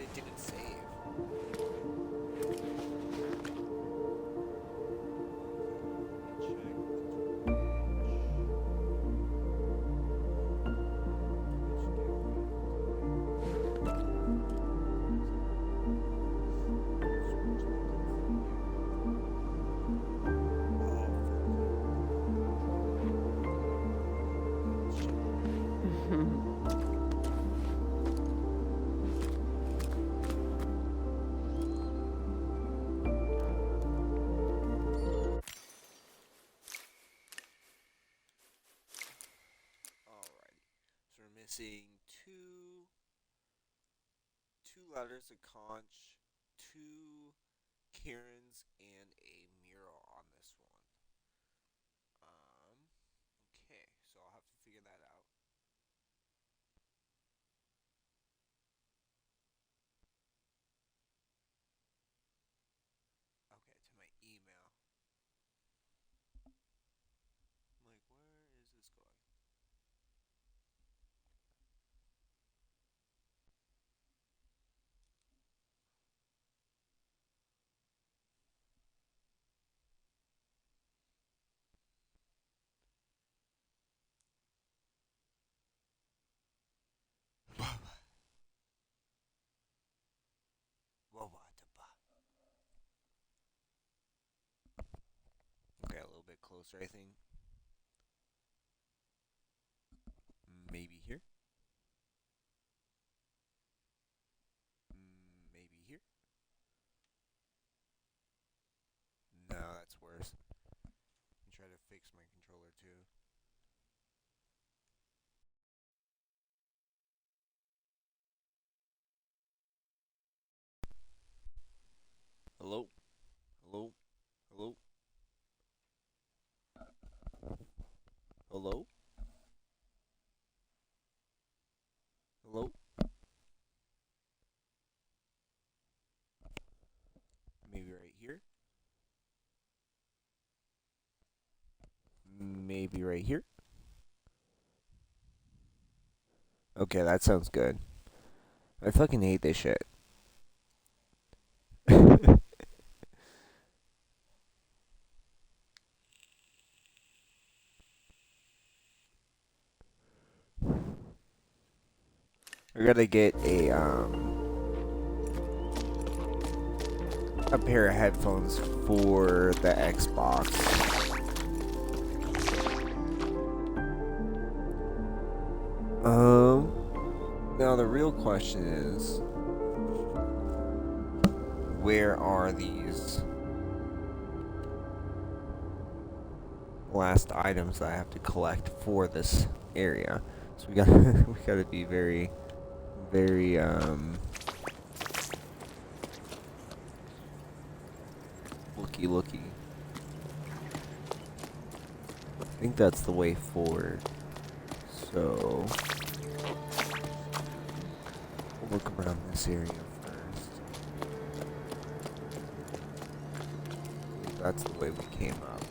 it didn't save. Alrighty. So we're missing two letters, a conch, two Karens, and a mural on this one. Okay, so I'll have to figure that out. Okay, to my email. I'm like, where is this going? Okay, a little bit closer, I think. Maybe here. Maybe here. No, that's worse. I'm trying to fix my controller too. Hello? Hello? Hello? Hello? Hello? Maybe right here? Maybe right here? Okay, that sounds good. I fucking hate this shit. I gotta get a pair of headphones for the Xbox. Now the real question is, where are these last items that I have to collect for this area? So we got we gotta be very, very looky. I think that's the way forward. So we'll look around this area first. That's the way we came up.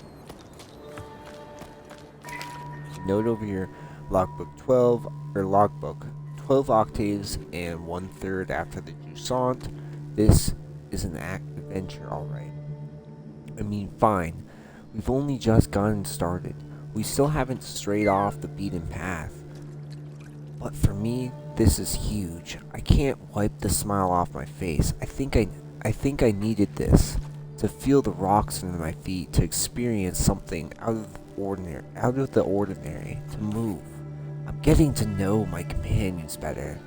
Note over here, logbook 12 or logbook 12 octaves and 1/3 after the Jusant. This is an adventure, alright. I mean, fine. We've only just gotten started. We still haven't strayed off the beaten path. But for me, this is huge. I can't wipe the smile off my face. I think I needed this to feel the rocks under my feet, to experience something out of the ordinary, to move. I'm getting to know my companions better,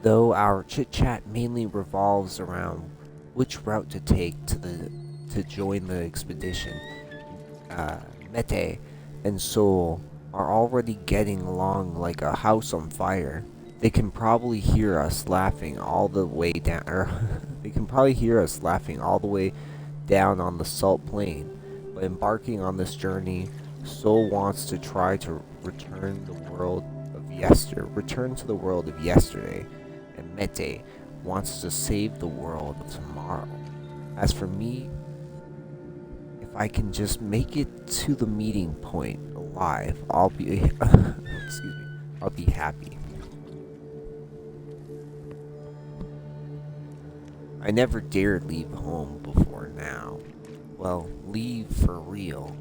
though our chit-chat mainly revolves around which route to take to join the expedition. Mete and Soul are already getting along like a house on fire. They can probably hear us laughing all the way down, they can probably hear us laughing all the way down on the salt plain. But embarking on this journey, Soul wants to try to return to the world of yesterday, and Mete wants to save the world of tomorrow. As for me, if I can just make it to the meeting point alive, I'll be excuse me, I'll be happy. I never dared leave home before now. Well, leave for real,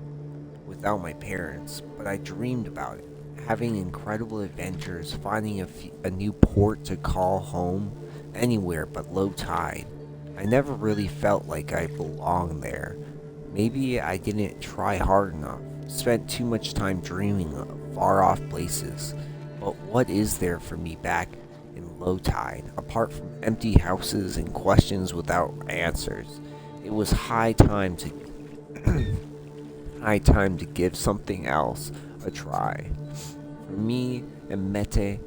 without my parents, but I dreamed about it. Having incredible adventures, finding a new port to call home, anywhere but low tide. I never really felt like I belonged there. Maybe I didn't try hard enough, spent too much time dreaming of far off places. But what is there for me back in low tide, apart from empty houses and questions without answers? It was high time to high time to give something else a try. For me and Mete,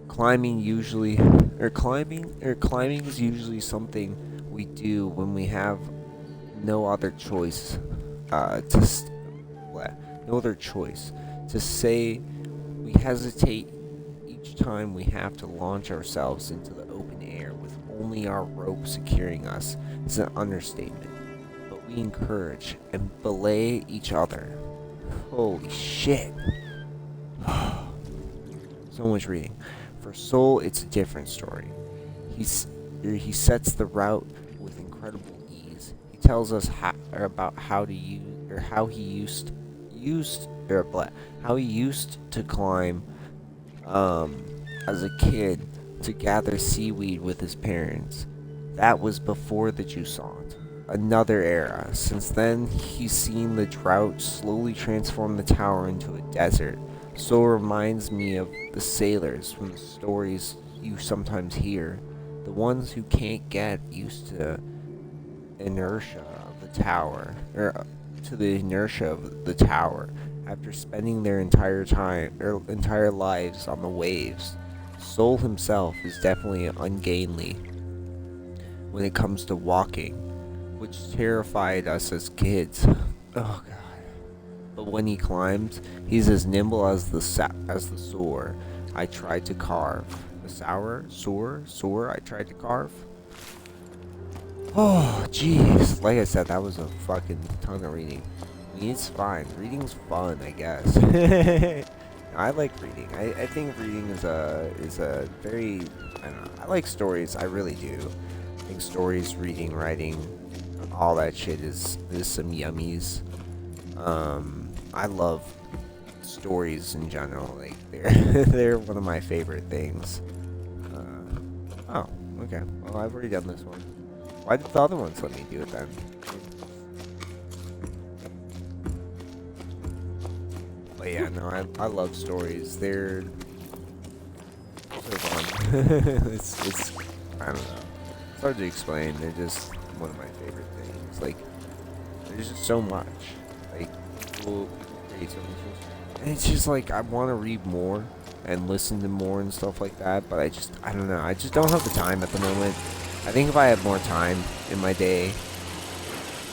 climbing is usually something we do when we have no other choice no other choice to say. We hesitate each time we have to launch ourselves into the open air with only our rope securing us is an understatement, but we encourage and belay each other. Holy shit. So much reading. For Soul, it's a different story. He sets the route with incredible ease. He tells us about how to use or how he how he used to climb as a kid to gather seaweed with his parents. That was before the Jusant, another era. Since then, he's seen the drought slowly transform the tower into a desert. So reminds me of the sailors from the stories you sometimes hear, the ones who can't get used to inertia of the tower, or to the inertia of the tower after spending their entire lives on the waves. Soul himself is definitely ungainly when it comes to walking, which terrified us as kids. Oh god. But when he climbs, he's as nimble as the soar I tried to carve. The soar I tried to carve. Oh, jeez. Like I said, that was a fucking ton of reading. I mean, it's fine. Reading's fun, I guess. I like reading. I think reading is a very, I don't know. I like stories. I really do. I think stories, reading, writing, all that shit is some yummies. I love stories in general. Like they're one of my favorite things. Oh, okay. Well, I've already done this one. Why did the other ones let me do it then? But yeah, no, I love stories. They're so fun. it's I don't know. It's hard to explain. They're just one of my favorite things. Like there's just so much. Like people create so many things. And it's just like I want to read more and listen to more and stuff like that, but I don't know. I just don't have the time at the moment. I think if I had more time in my day,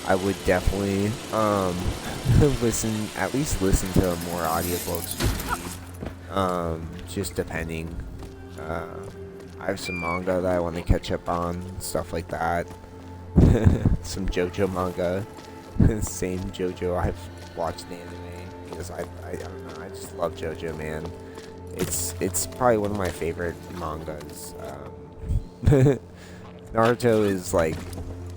I would definitely at least listen to more audiobooks. Just depending. I have some manga that I want to catch up on, stuff like that. Some JoJo manga. Same JoJo I've watched the anime because I don't know, I just love JoJo, man. It's probably one of my favorite mangas. Naruto is like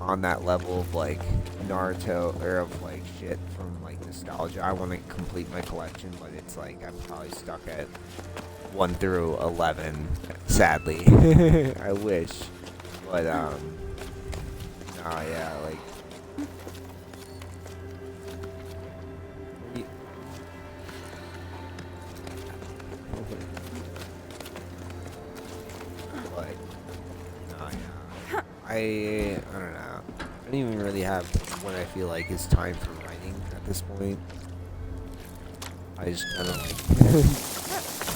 on that level of like Naruto or of like shit from like nostalgia. I want to complete my collection, but it's like I'm probably stuck at 1 through 11. Sadly, I wish, but oh yeah, like. I don't know. I don't even really have what I feel like is time for writing at this point. I just kind of like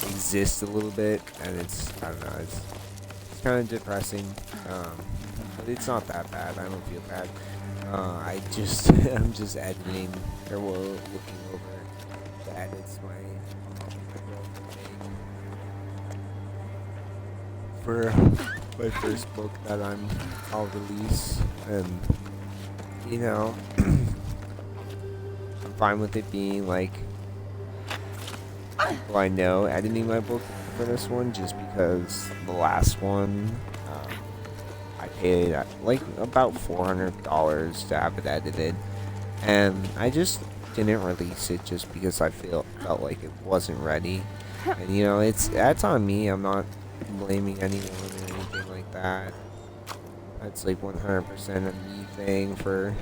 exist a little bit, and I don't know, it's kind of depressing. But it's not that bad. I don't feel bad. I'm just editing, or looking over the edits my for my first book that I'll release, and you know, I'm fine with it being like, well, I know editing my book for this one just because the last one, I paid like about $400 to have it edited, and I just didn't release it just because I felt like it wasn't ready. And you know, that's on me. I'm not blaming anyone or anything like that. That's like 100% a me thing for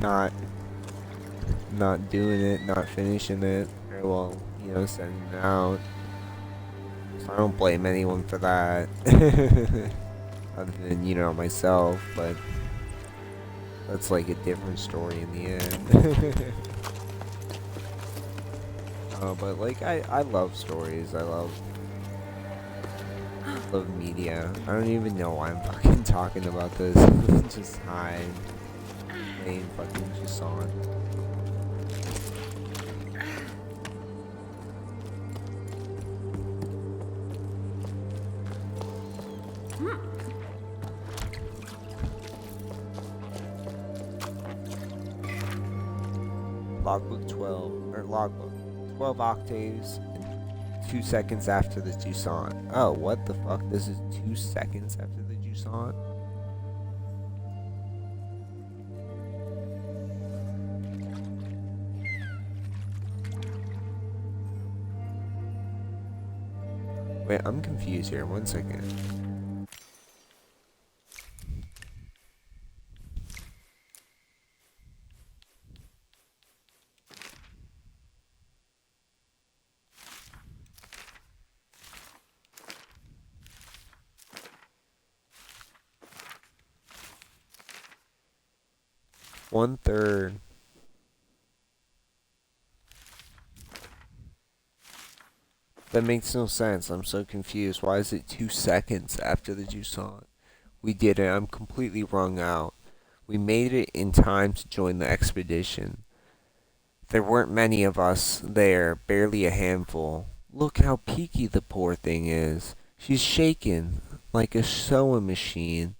not not doing it, not finishing it, or well, you know, sending it out. So I don't blame anyone for that, other than, you know, myself. But that's like a different story in the end. But like I love stories. I love media. I don't even know why I'm fucking talking about this. Just hide, playing fucking Jusant. Logbook 12, or logbook 12 octaves and 2 seconds after the Jusant. Oh, what the fuck? This is 2 seconds after the Jusant? Wait, I'm confused here. 1 second. One third. That makes no sense. I'm so confused. Why is it 2 seconds after the Jusant? We did it. I'm completely wrung out. We made it in time to join the expedition. There weren't many of us there, barely a handful. Look how peaky the poor thing is. She's shaken like a sewing machine.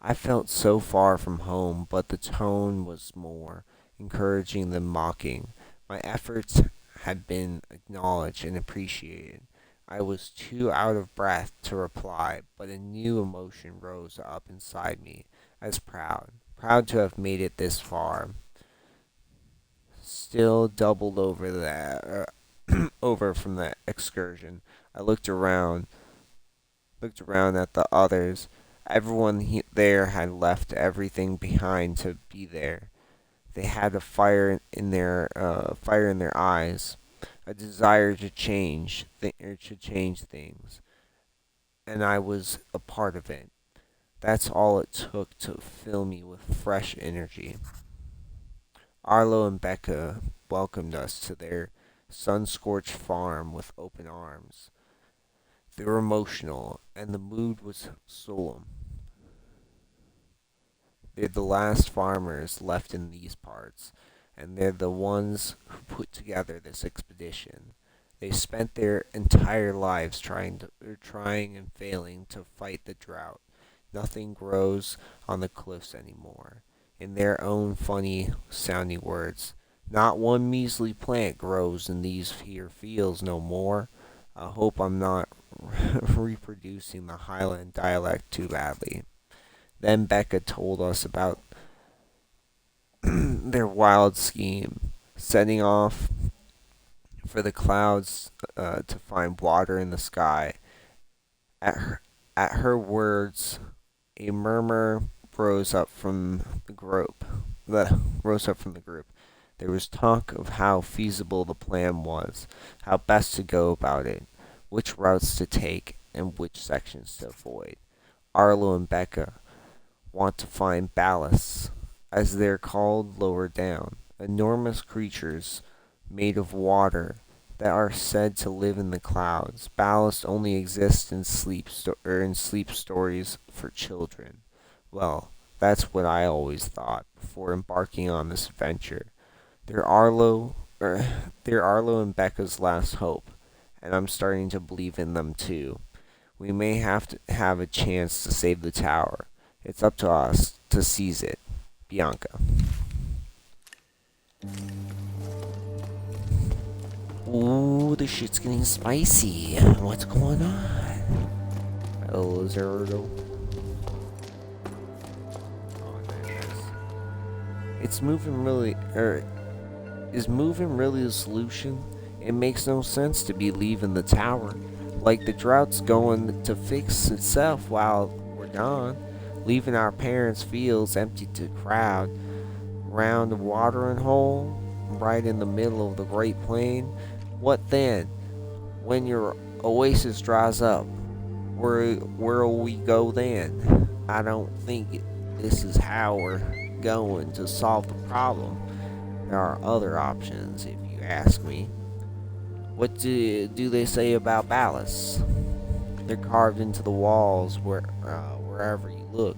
I felt so far from home, but the tone was more encouraging than mocking. My efforts had been acknowledged and appreciated. I was too out of breath to reply, but a new emotion rose up inside me. I was proud to have made it this far. Still doubled over over from the excursion. I looked around at the others. Everyone there had left everything behind to be there. They had a fire in their eyes, a desire to to change things, and I was a part of it. That's all it took to fill me with fresh energy. Arlo and Becca welcomed us to their sun-scorched farm with open arms. They were emotional, and the mood was solemn. They're the last farmers left in these parts, and they're the ones who put together this expedition. They spent their entire lives trying and failing to fight the drought. Nothing grows on the cliffs anymore. In their own funny sounding words, not one measly plant grows in these here fields no more. I hope I'm not reproducing the Highland dialect too badly. Then Becca told us about their wild scheme, setting off for the clouds to find water in the sky. At her words, a murmur rose up from the group. Rose up from the group. There was talk of how feasible the plan was, how best to go about it, which routes to take, and which sections to avoid. Arlo and Becca want to find ballasts, as they're called lower down, enormous creatures made of water that are said to live in the clouds. Ballast only exists in sleep stories for children. Well, that's what I always thought before embarking on this adventure. They're Arlo, they're Arlo and Becca's last hope, and I'm starting to believe in them too. We may have to have a chance to save the tower. It's up to us to seize it. Bianca. Ooh, the shit's getting spicy. What's going on? Hello, Zerdo. It's moving really, is moving really the solution? It makes no sense to be leaving the tower. Like the drought's going to fix itself while we're gone, leaving our parents' fields empty to crowd round the watering hole, right in the middle of the Great Plain. What then? When your oasis dries up, where'll we go then? I don't think this is how we're going to solve the problem. There are other options, if you ask me. What do they say about ballasts? They're carved into the walls wherever you look.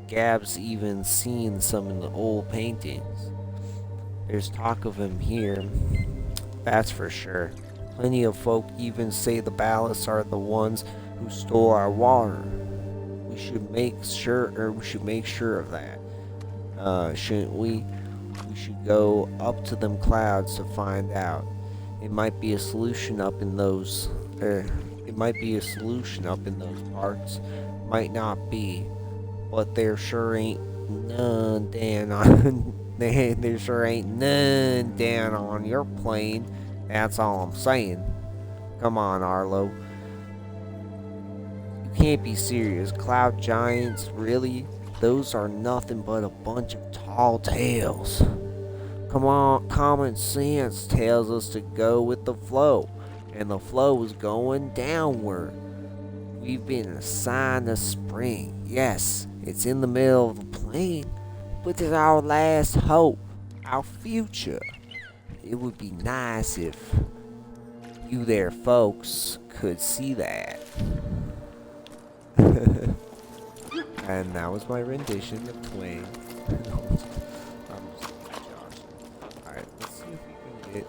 Gab's even seen some in the old paintings. There's talk of him here, that's for sure. Plenty of folk even say the ballasts are the ones who stole our water. We should make sure of that. Shouldn't we? We should go up to them clouds to find out. It might be a solution up in those. It might be a solution up in those parts. Might not be, but there sure ain't none down on. There sure ain't none down on your plane. That's all I'm saying. Come on, Arlo. You can't be serious. Cloud giants, really? Those are nothing but a bunch of tall tales. Come on, common sense tells us to go with the flow, and the flow is going downward. We've been assigned a spring. Yes, it's in the middle of the plain, but it's our last hope, our future. It would be nice if you there folks could see that. And that was my rendition of Twain. Alright, let's see if we can get...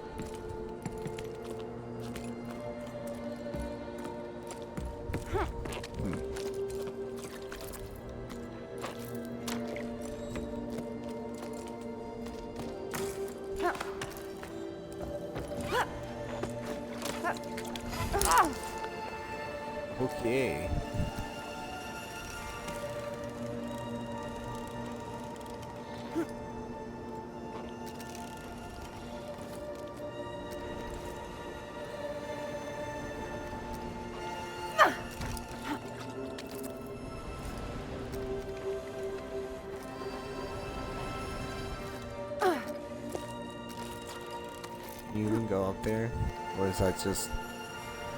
Okay. You can go up there, or is that just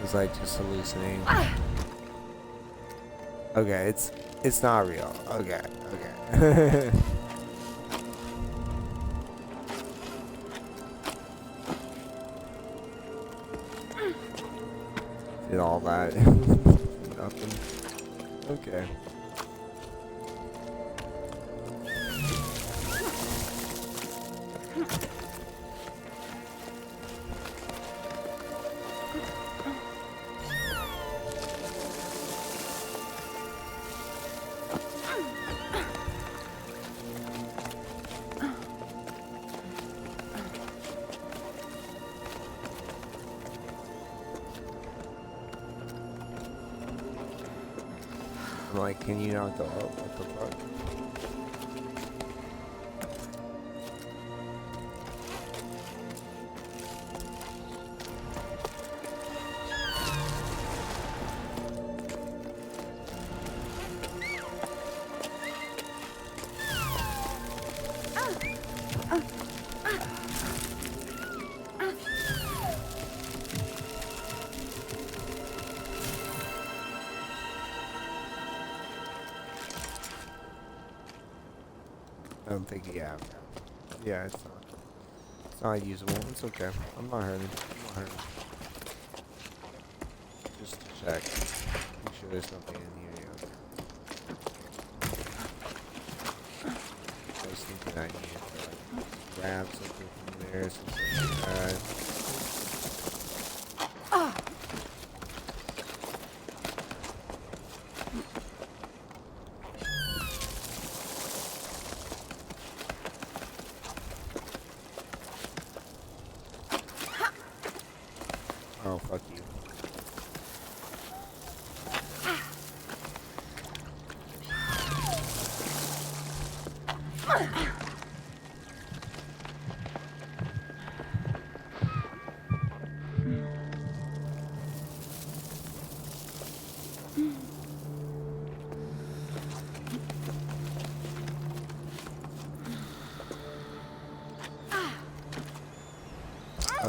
hallucinating? Okay, it's not real. Okay, okay. Did all that. Nothing. Okay. I'm like, can you not go up? What the fuck? I don't think, yeah, it's not usable. It's okay. I'm not hurting. Just to check. Make sure there's nothing in here yet. I was thinking I need to grab something from there, something like that. Oh, fuck you.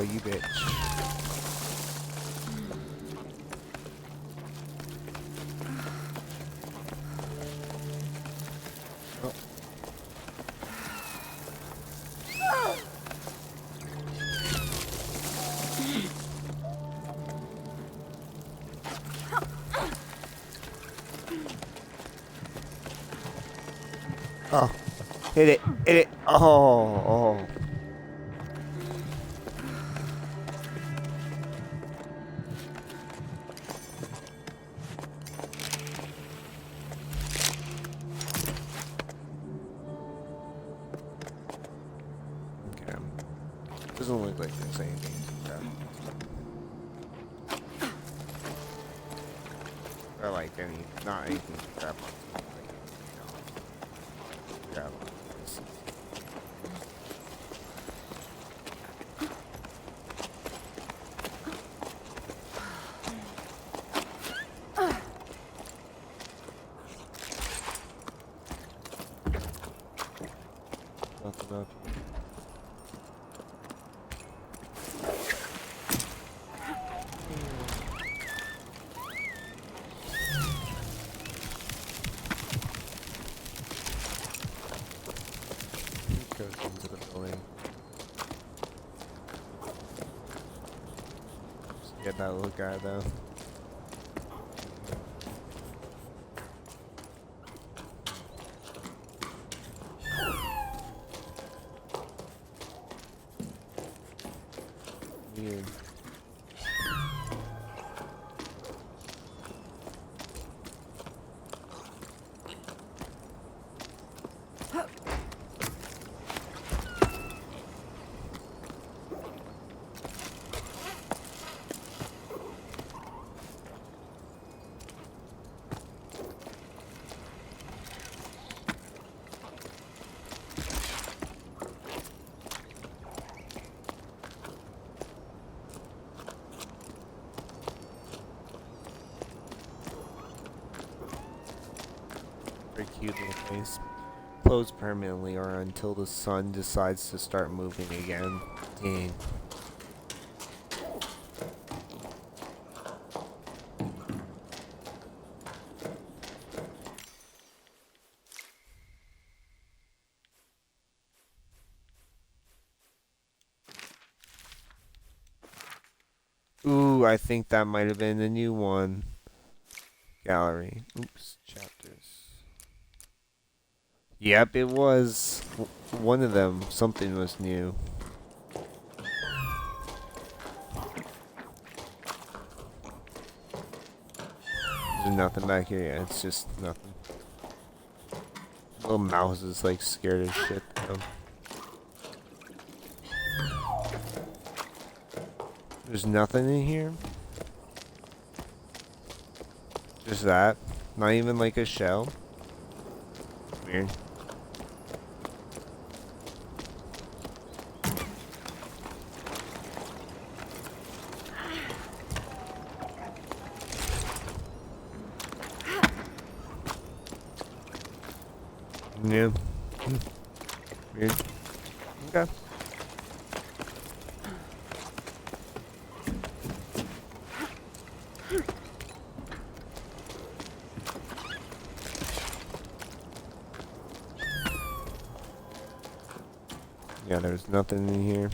Oh, you bitch. Oh. Oh. Hit it. Hit it. Oh. Okay. Doesn't look like there's anything to grab. Or like not anything to grab on. Like, grab on. Nothing up here. Goes into the building. Just get that little guy though. Weird. Very cute little face. Closed permanently or until the sun decides to start moving again. Dang. Ooh, I think that might have been the new one. Gallery. Oops, chapters. Yep, it was. One of them. Something was new. There's nothing back here yet. It's just nothing. Little mouse is like scared as shit though. There's nothing in here. Just that. Not even like a shell. Weird. Yeah. Weird. Okay. Yeah, there's nothing in here.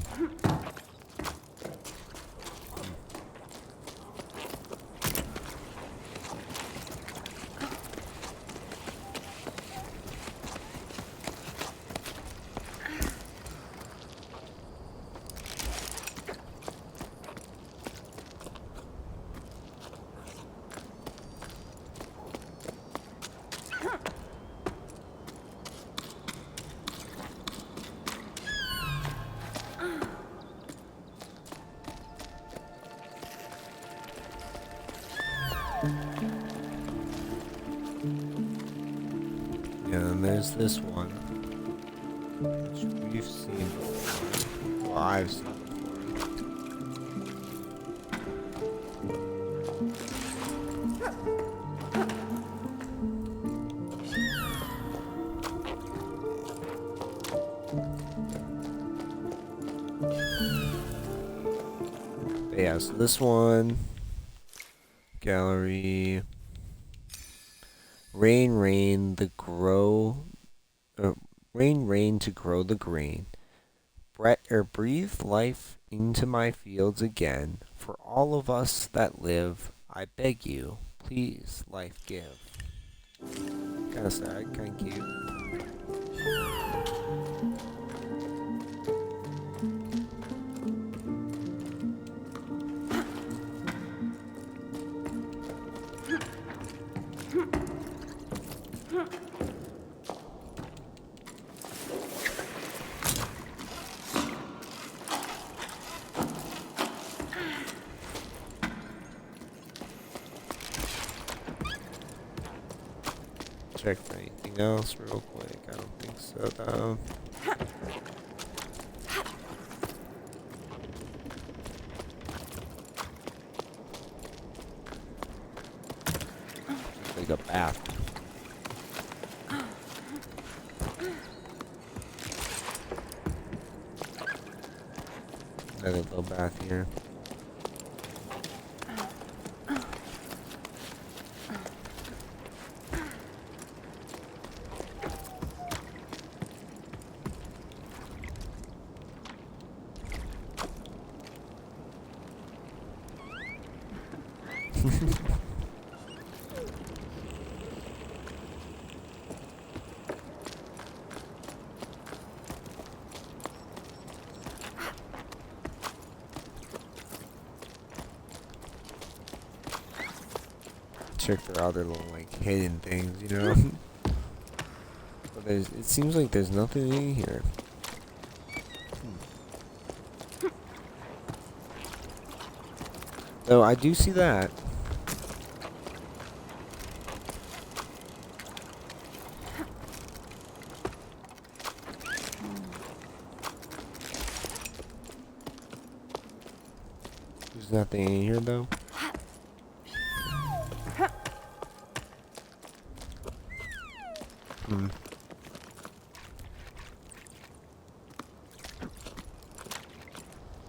Yeah, and there's this one, which we've seen before. Well, I've seen before. yeah, so this one, gallery, rain, rain, the grow, rain, rain to grow the grain. Breathe life into my fields again. For all of us that live, I beg you, please, life give. Kinda sad, kinda cute. Check for anything else real quick. I don't think so, though. Like a bath. Another little bath here. Check for other little like hidden things, you know. But it seems like there's nothing in here. Though I do see that. There's nothing in here though.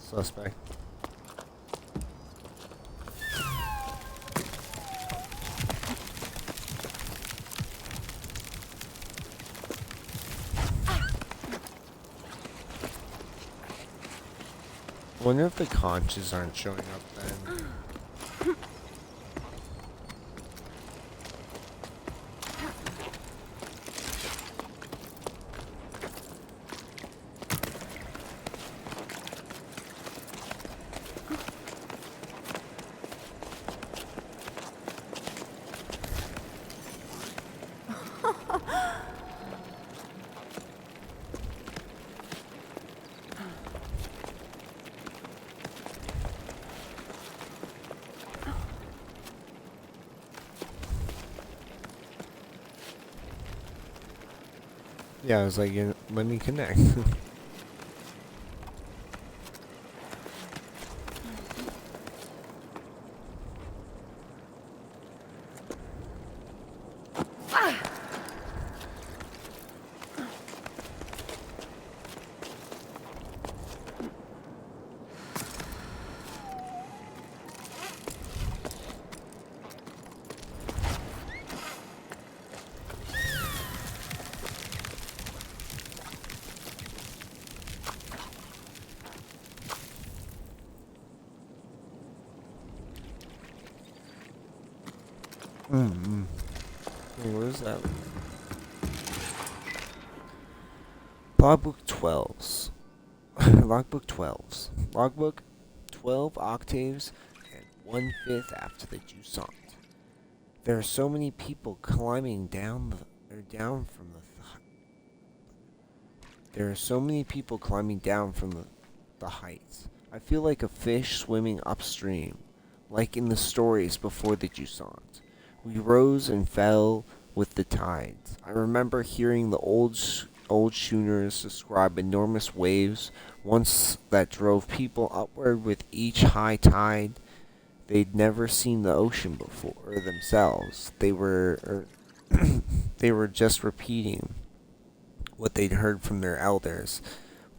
Suspect. Wonder if the conches aren't showing up then. Yeah, I was like, let me connect. What is that? Logbook 12s. Logbook 12s. Logbook 12 octaves and 1/5 after the Jusant. There are so many people climbing down from the There are so many people climbing down from the heights. I feel like a fish swimming upstream, like in the stories before the Jusant. We rose and fell with the tides. I remember hearing the old schooners describe enormous waves once that drove people upward with each high tide. They'd never seen the ocean before themselves. They were they were just repeating what they'd heard from their elders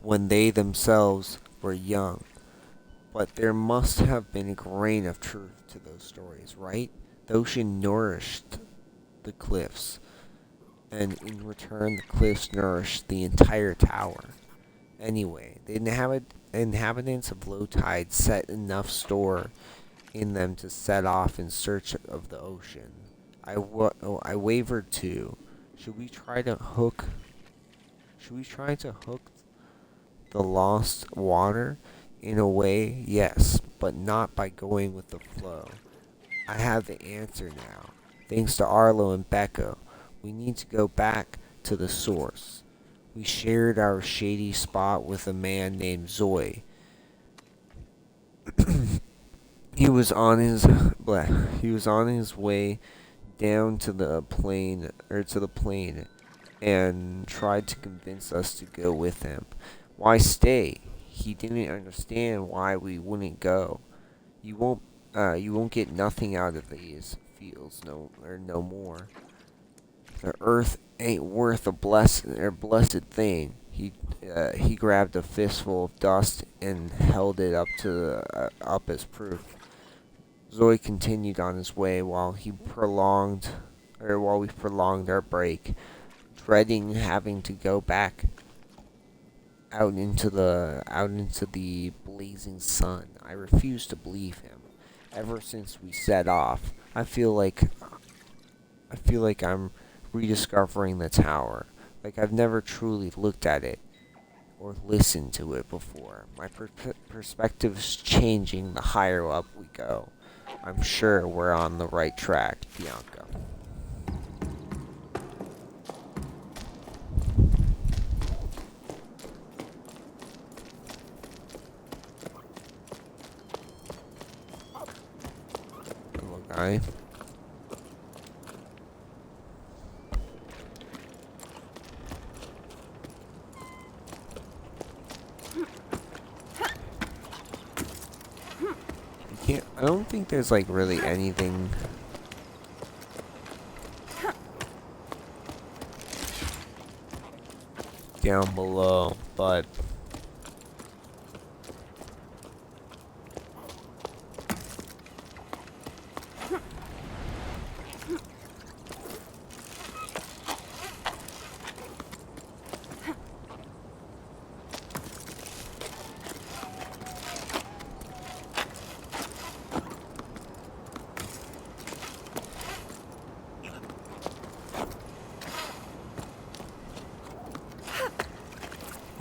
when they themselves were young. But there must have been a grain of truth to those stories, right? The ocean nourished the cliffs, and in return, the cliffs nourished the entire tower. Anyway, the inhabitants of low tide set enough store in them to set off in search of the ocean. I wavered too. Should we try to hook? Should we try to hook the lost water? In a way, yes, but not by going with the flow. I have the answer now. Thanks to Arlo and Becca, we need to go back to the source. We shared our shady spot with a man named Zoe. he was on his he was on his way down to the plane and tried to convince us to go with him. Why stay? He didn't understand why we wouldn't go. You won't get nothing out of these fields, no more. The earth ain't worth a blessed thing. He grabbed a fistful of dust and held it up as proof. Zoe continued on his way while we prolonged our break, dreading having to go back out into the blazing sun. I refused to believe him. Ever since we set off, I feel like I'm rediscovering the tower. Like I've never truly looked at it or listened to it before. My perspective's changing the higher up we go. I'm sure we're on the right track, Bianca. Hello, guy. I don't think there's like really anything down below, but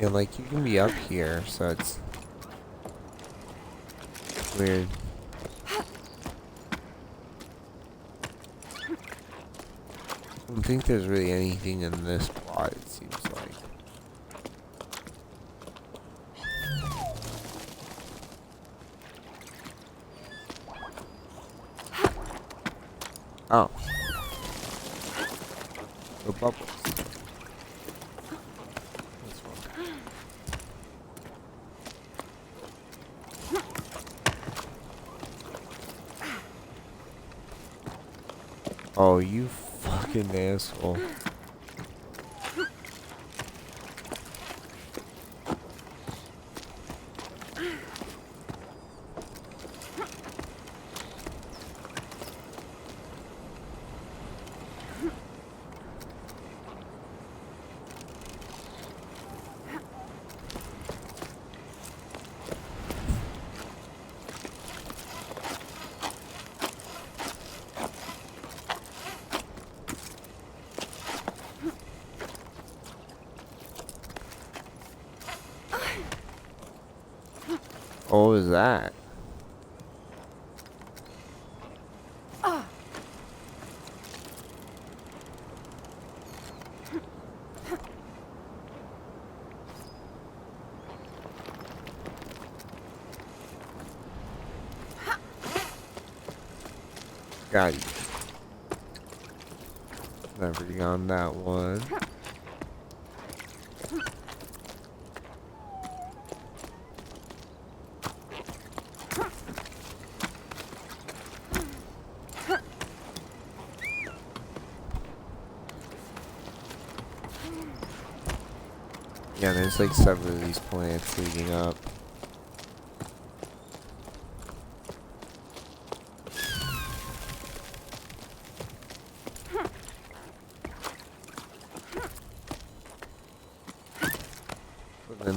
yeah, like you can be up here, so it's weird. I don't think there's really anything in this plot, it seems like. Oh. The bubbles. This one. Oh, you fucking asshole. What was that? Got you. Never on that one. Yeah, there's like several of these plants leading up.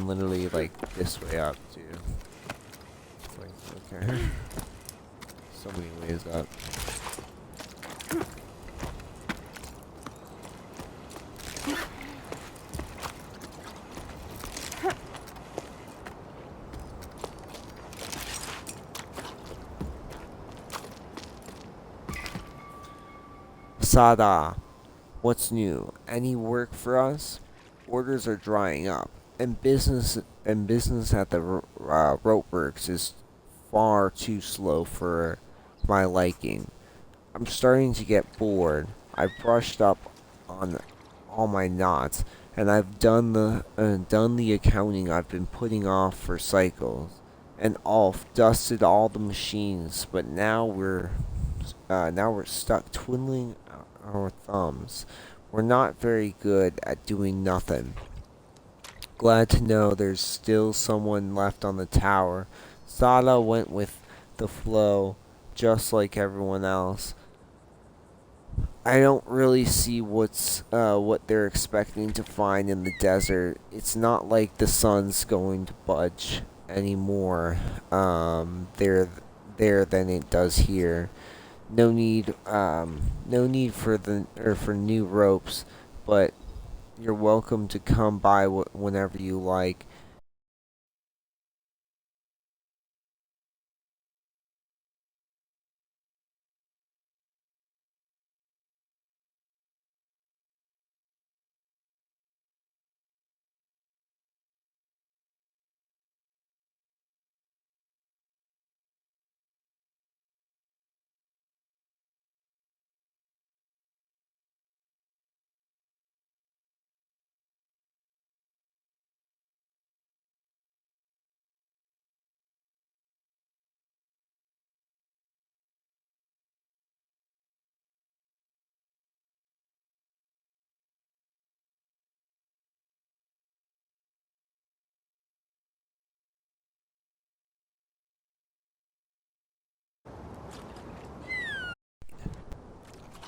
one literally like this way up too. It's like, okay. So many ways up. Sada, what's new? Any work for us? Orders are drying up, and business at the rope works is far too slow for my liking. I'm starting to get bored. I've brushed up on all my knots, and I've done the accounting I've been putting off for cycles, and Alf dusted all the machines. But now we're stuck twiddling our thumbs. We're not very good at doing nothing. Glad to know there's still someone left on the tower. Sada went with the flow, just like everyone else. I don't really see what they're expecting to find in the desert. It's not like the sun's going to budge anymore. There than it does here. No need for for new ropes, but you're welcome to come by whenever you like.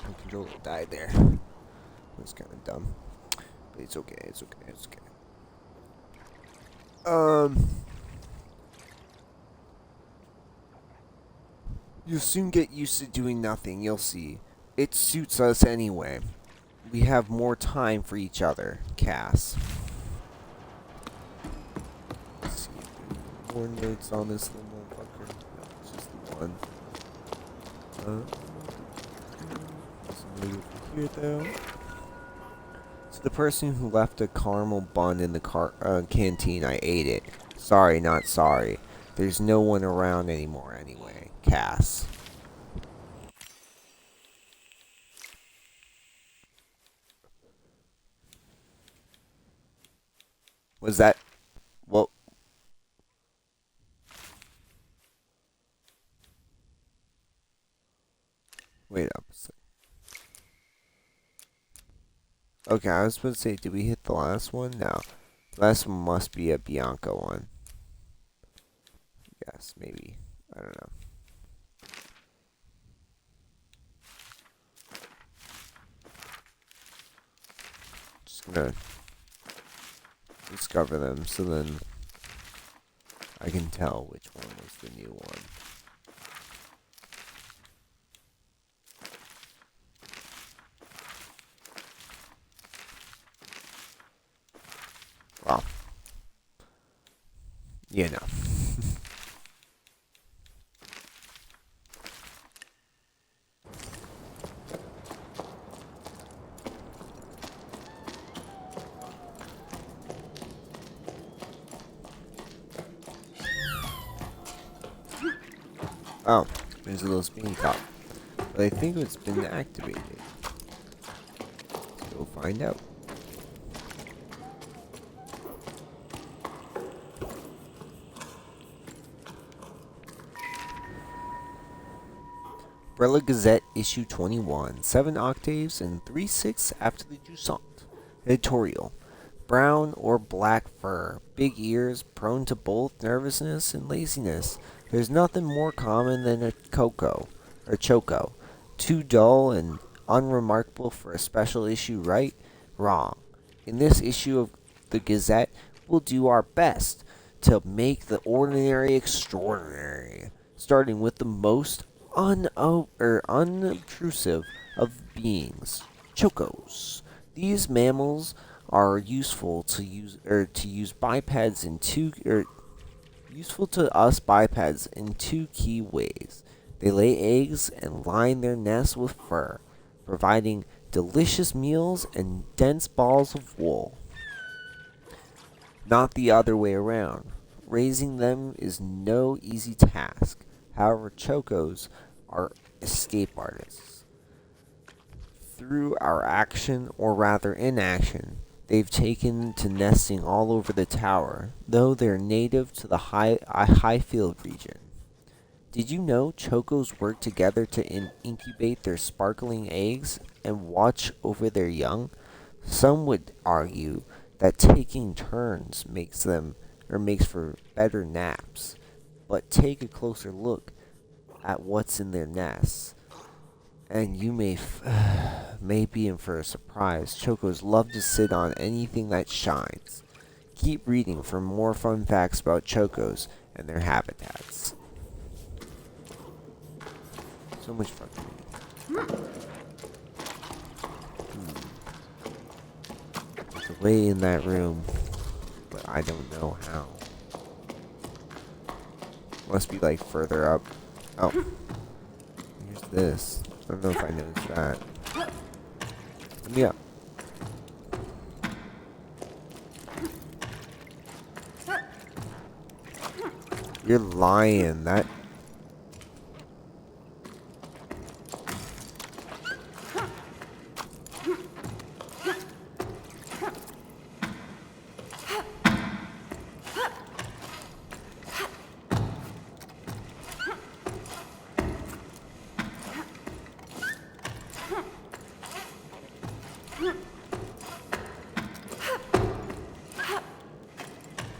My controller died there. That's kind of dumb, but it's okay. It's okay. It's okay. Um, you'll soon get used to doing nothing. You'll see. It suits us anyway. We have more time for each other, Cass. Let's see if there's more notes on this little motherfucker. No, it's just the one. Somebody over here though. So the person who left a caramel bun in the canteen, I ate it. Sorry, not sorry. There's no one around anymore anyway. Cass. Was that... Well... Wait up a sec. Okay, I was supposed to say, did we hit the last one? No. The last one must be a Bianca one. Yes, maybe. I don't know. Just gonna discover them so then I can tell which one was the new one. Well, you know. Oh, there's a little spinny top. But I think it's been activated. Let's go find out. Umbrella Gazette Issue 21, 7 octaves and 3/6 after the Jusant. Editorial. Brown or black fur, big ears, prone to both nervousness and laziness. There's nothing more common than a choco. Too dull and unremarkable for a special issue, right? Wrong. In this issue of the Gazette, we'll do our best to make the ordinary extraordinary, starting with the most unobtrusive of beings, chocos. These mammals are useful to use bipeds in two useful to us bipeds in two key ways. They lay eggs and line their nests with fur, providing delicious meals and dense balls of wool. Not the other way around. Raising them is no easy task. However, chocos are escape artists. Through our action, or rather inaction, they've taken to nesting all over the tower, though they're native to the Highfield region. Did you know chocos work together to incubate their sparkling eggs and watch over their young? Some would argue that taking turns makes for better naps. But take a closer look at what's in their nests, and you may be in for a surprise. Chocos love to sit on anything that shines. Keep reading for more fun facts about chocos and their habitats. So much fun reading. There's a way in that room, but I don't know how. Must be like further up. Oh. Here's this. I don't know if I noticed that. Let me up. You're lying.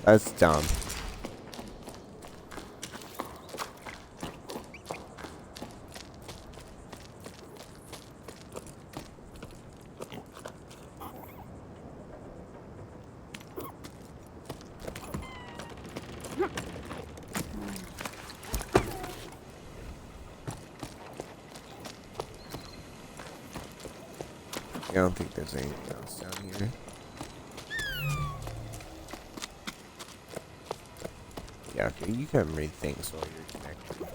That's dumb. I don't think there's anything else down here. Yeah, okay, you can read things while you're connected.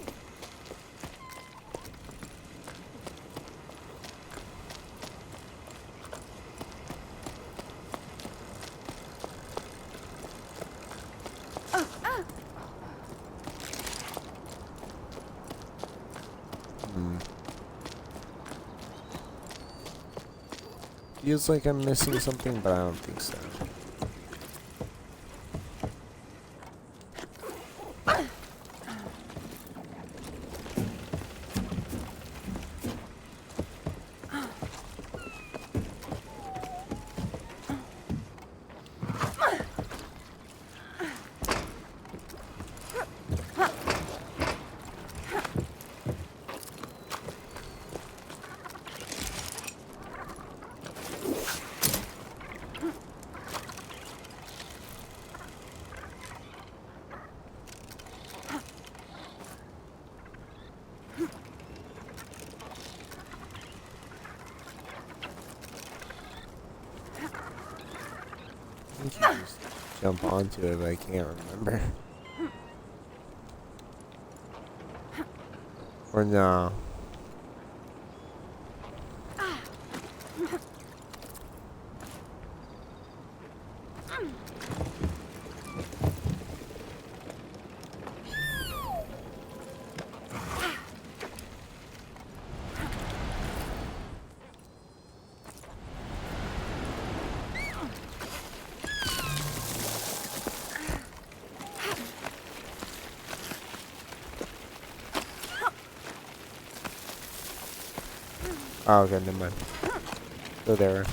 Feels like I'm missing something, but I don't think so. I think you just jump onto it, but I can't remember. Or no. Oh, okay, never mind. Go there.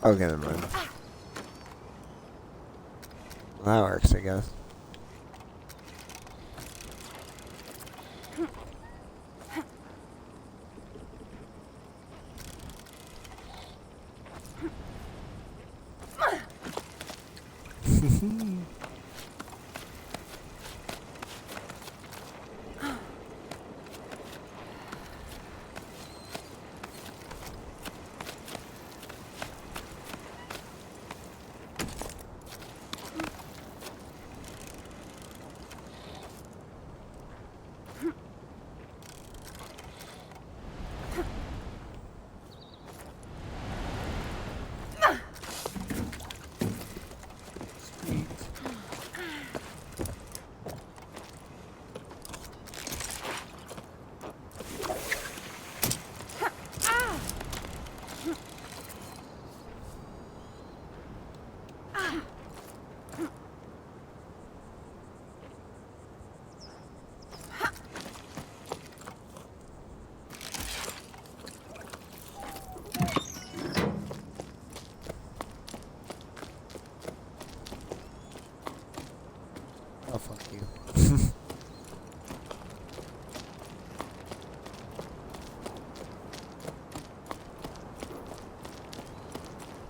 Okay, never mind. Well, that works, I guess. Oh, fuck you.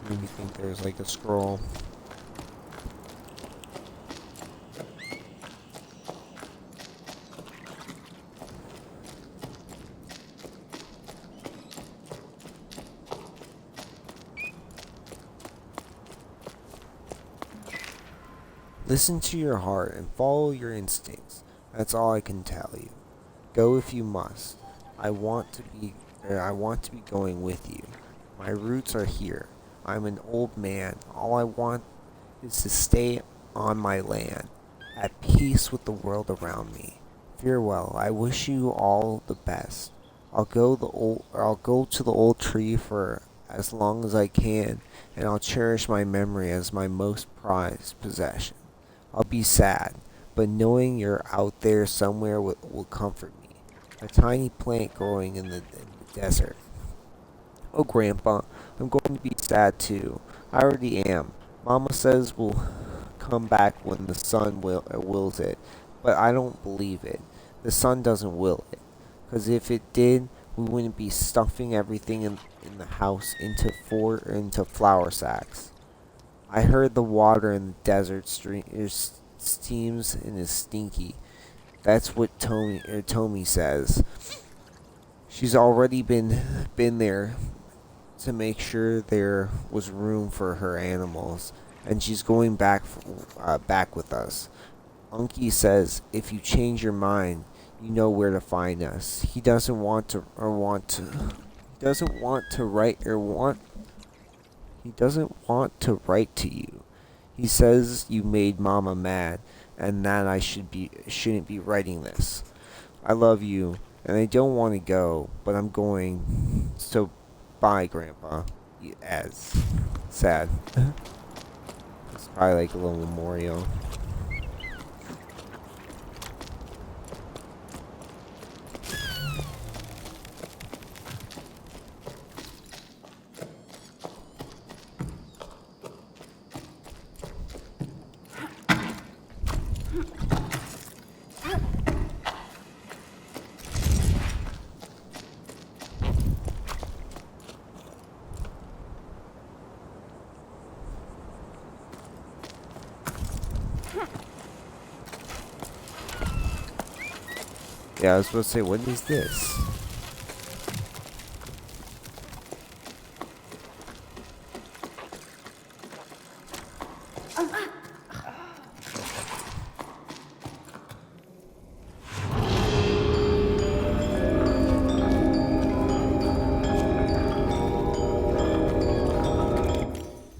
Made me think there's like a scroll. Listen to your heart and follow your instincts. That's all I can tell you. Go if you must. I want to be going with you. My roots are here. I'm an old man. All I want is to stay on my land, at peace with the world around me. Farewell. I wish you all the best. I'll go to the old tree for as long as I can, and I'll cherish my memory as my most prized possession. I'll be sad, but knowing you're out there somewhere will comfort me. A tiny plant growing in the desert. Oh, Grandpa, I'm going to be sad too. I already am. Mama says we'll come back when the sun wills it, but I don't believe it. The sun doesn't will it. 'Cause if it did, we wouldn't be stuffing everything in the house into flour sacks. I heard the water in the desert steams and is stinky. That's what Tommy says. She's already been there to make sure there was room for her animals, and she's going back with us. Unky says if you change your mind, you know where to find us. He doesn't want to he doesn't want to write to you. He says you made Mama mad, and that I shouldn't be writing this. I love you, and I don't want to go, but I'm going. So, bye, Grandpa. As sad. It's probably like a little memorial. Yeah, I was supposed to say, what is this?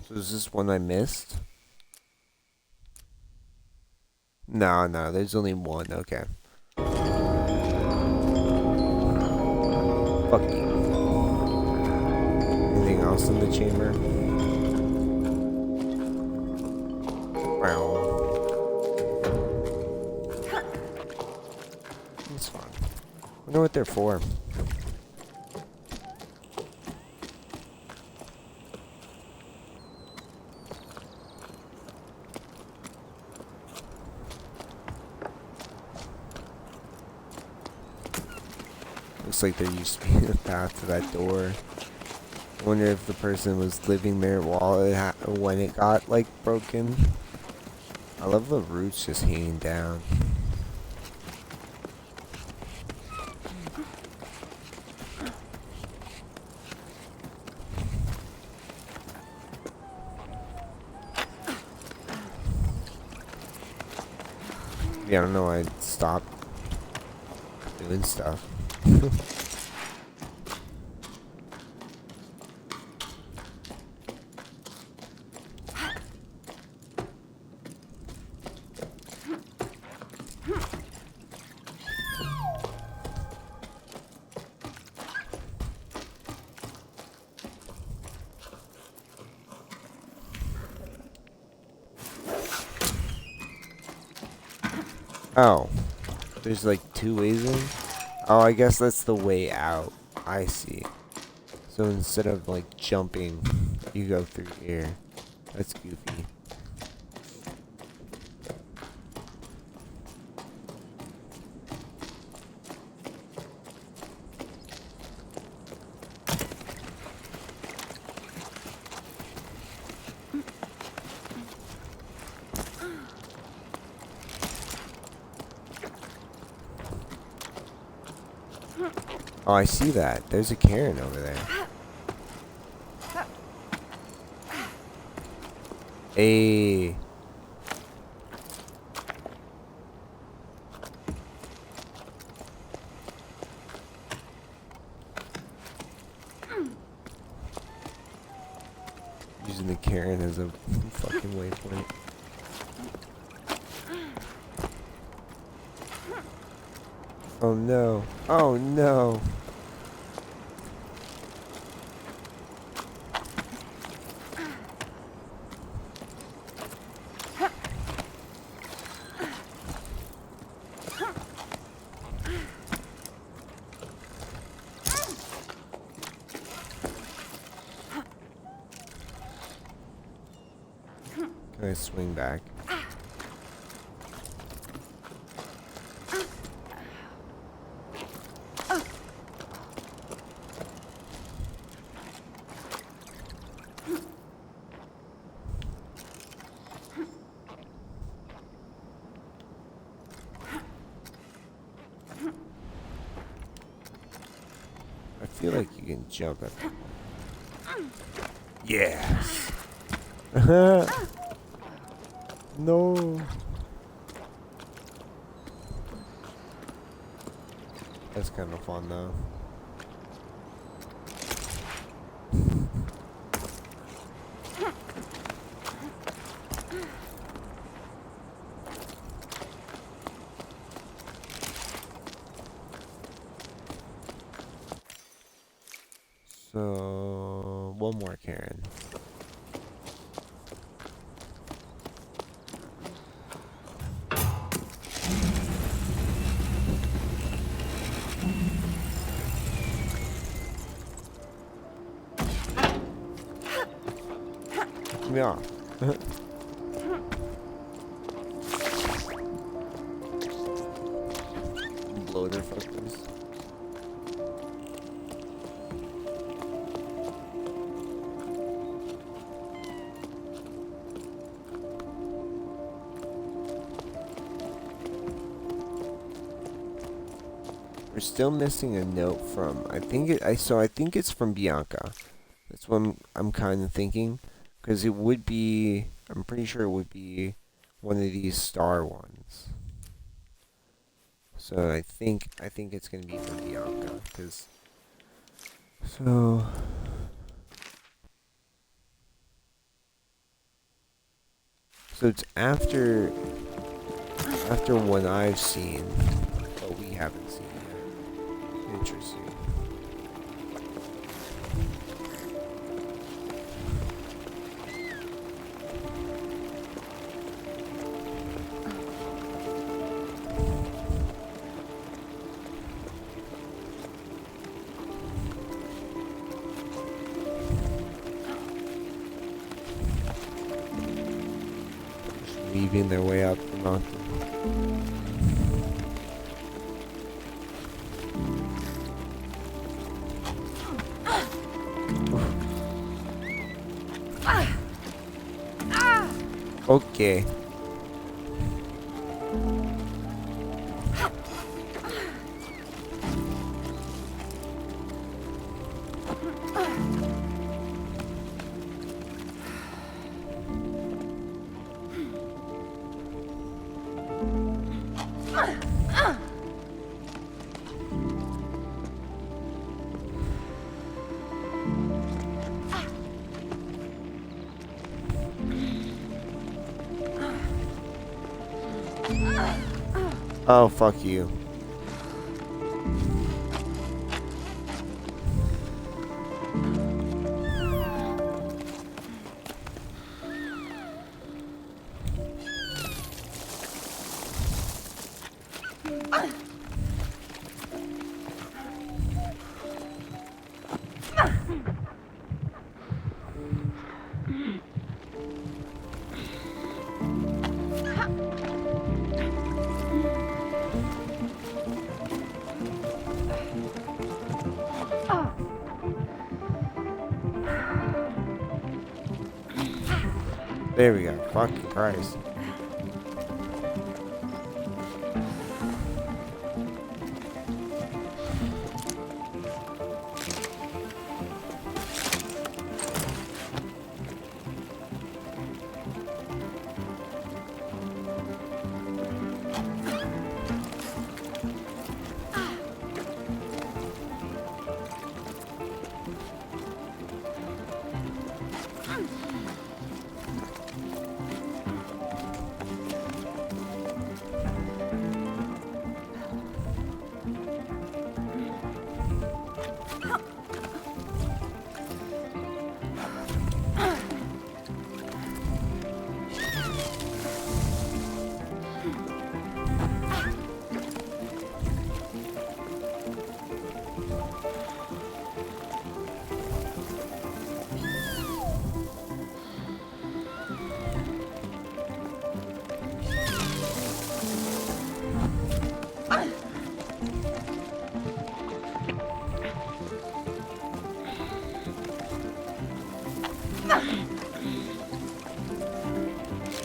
So is this one I missed? No, there's only one. Okay. Fuck you. Anything else in the chamber? Wow. It's fine. I wonder what they're for. Looks like there used to be a path to that door. I wonder if the person was living there while when it got like broken. I love the roots just hanging down. Yeah, I don't know why I stopped doing stuff. Oh, there's like 2 ways in? Oh, I guess that's the way out. I see. So instead of like jumping, you go through here. That's goofy. Oh, I see that. There's a Karen over there. Hey. Using the Karen as a fucking waypoint. Oh no. Oh no. Can I swing back? I feel like you can jump at that one. Yes. No. That's kind of fun though. So, one more Karen. Yeah. Bloater fuckers. We're still missing a note from. I think it's from Bianca. That's what I'm kind of thinking, because it would be. I'm pretty sure it would be one of these star ones. So I think it's gonna be from Bianca, because. So it's after one I've seen, but we haven't seen yet. Interesting. Weaving their way up the mountain. Okay. Oh, fuck you. There we go. Fucking Christ.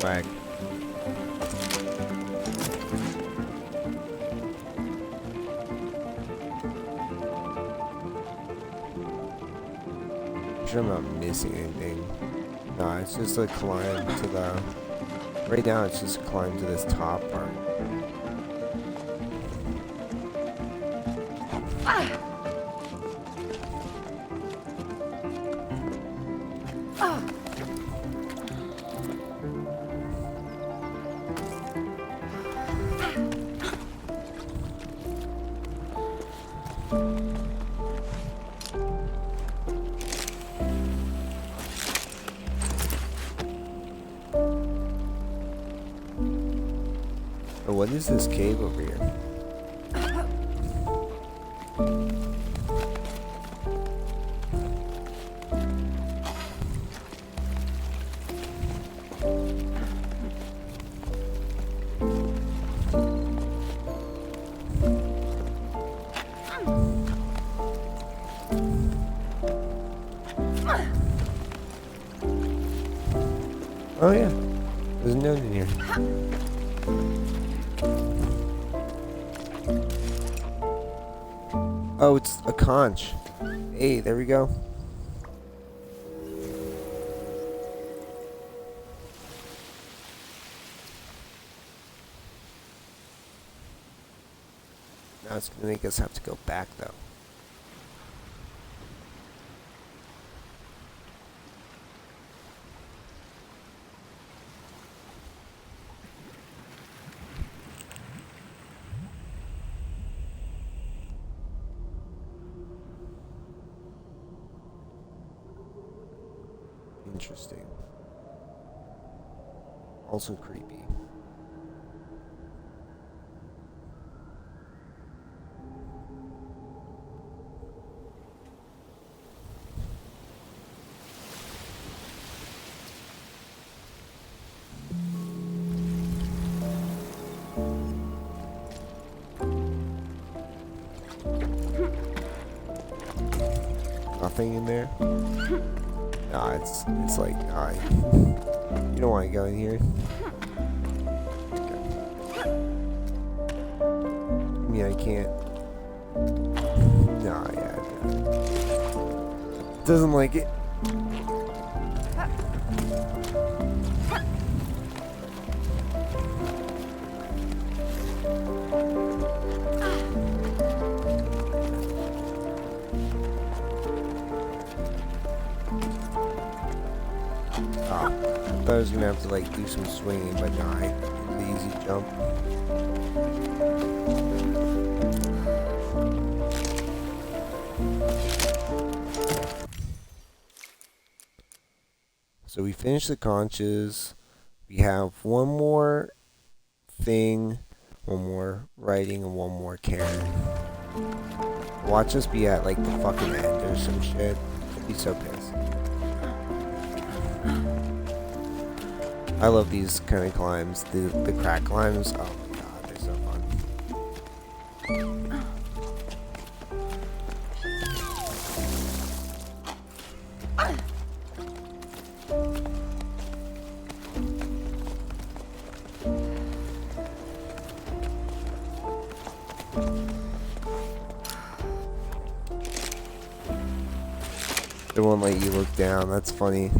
Swag. Sure I'm not missing anything. Nah, it's just a climb to the... Right now it's just a climb to this top part. Oh, what is this cave over here? Oh yeah, there's a note in here. Oh, it's a conch. Hey, there we go. Now it's gonna make us have to go back though. Interesting. Also creepy. Nothing in there? Nah, it's like, You don't want to go in here. I mean, I can't. No, yeah. Doesn't like it. Oh, I thought I was gonna have to like do some swinging, but no, it's an easy jump. So we finished the conches. We have one more thing, one more writing, and one more caring. Watch us be at like the fucking end or some shit. I'd be so pissed. I love these kind of climbs. The crack climbs. Oh my god, they're so fun. They won't let you look down. That's funny.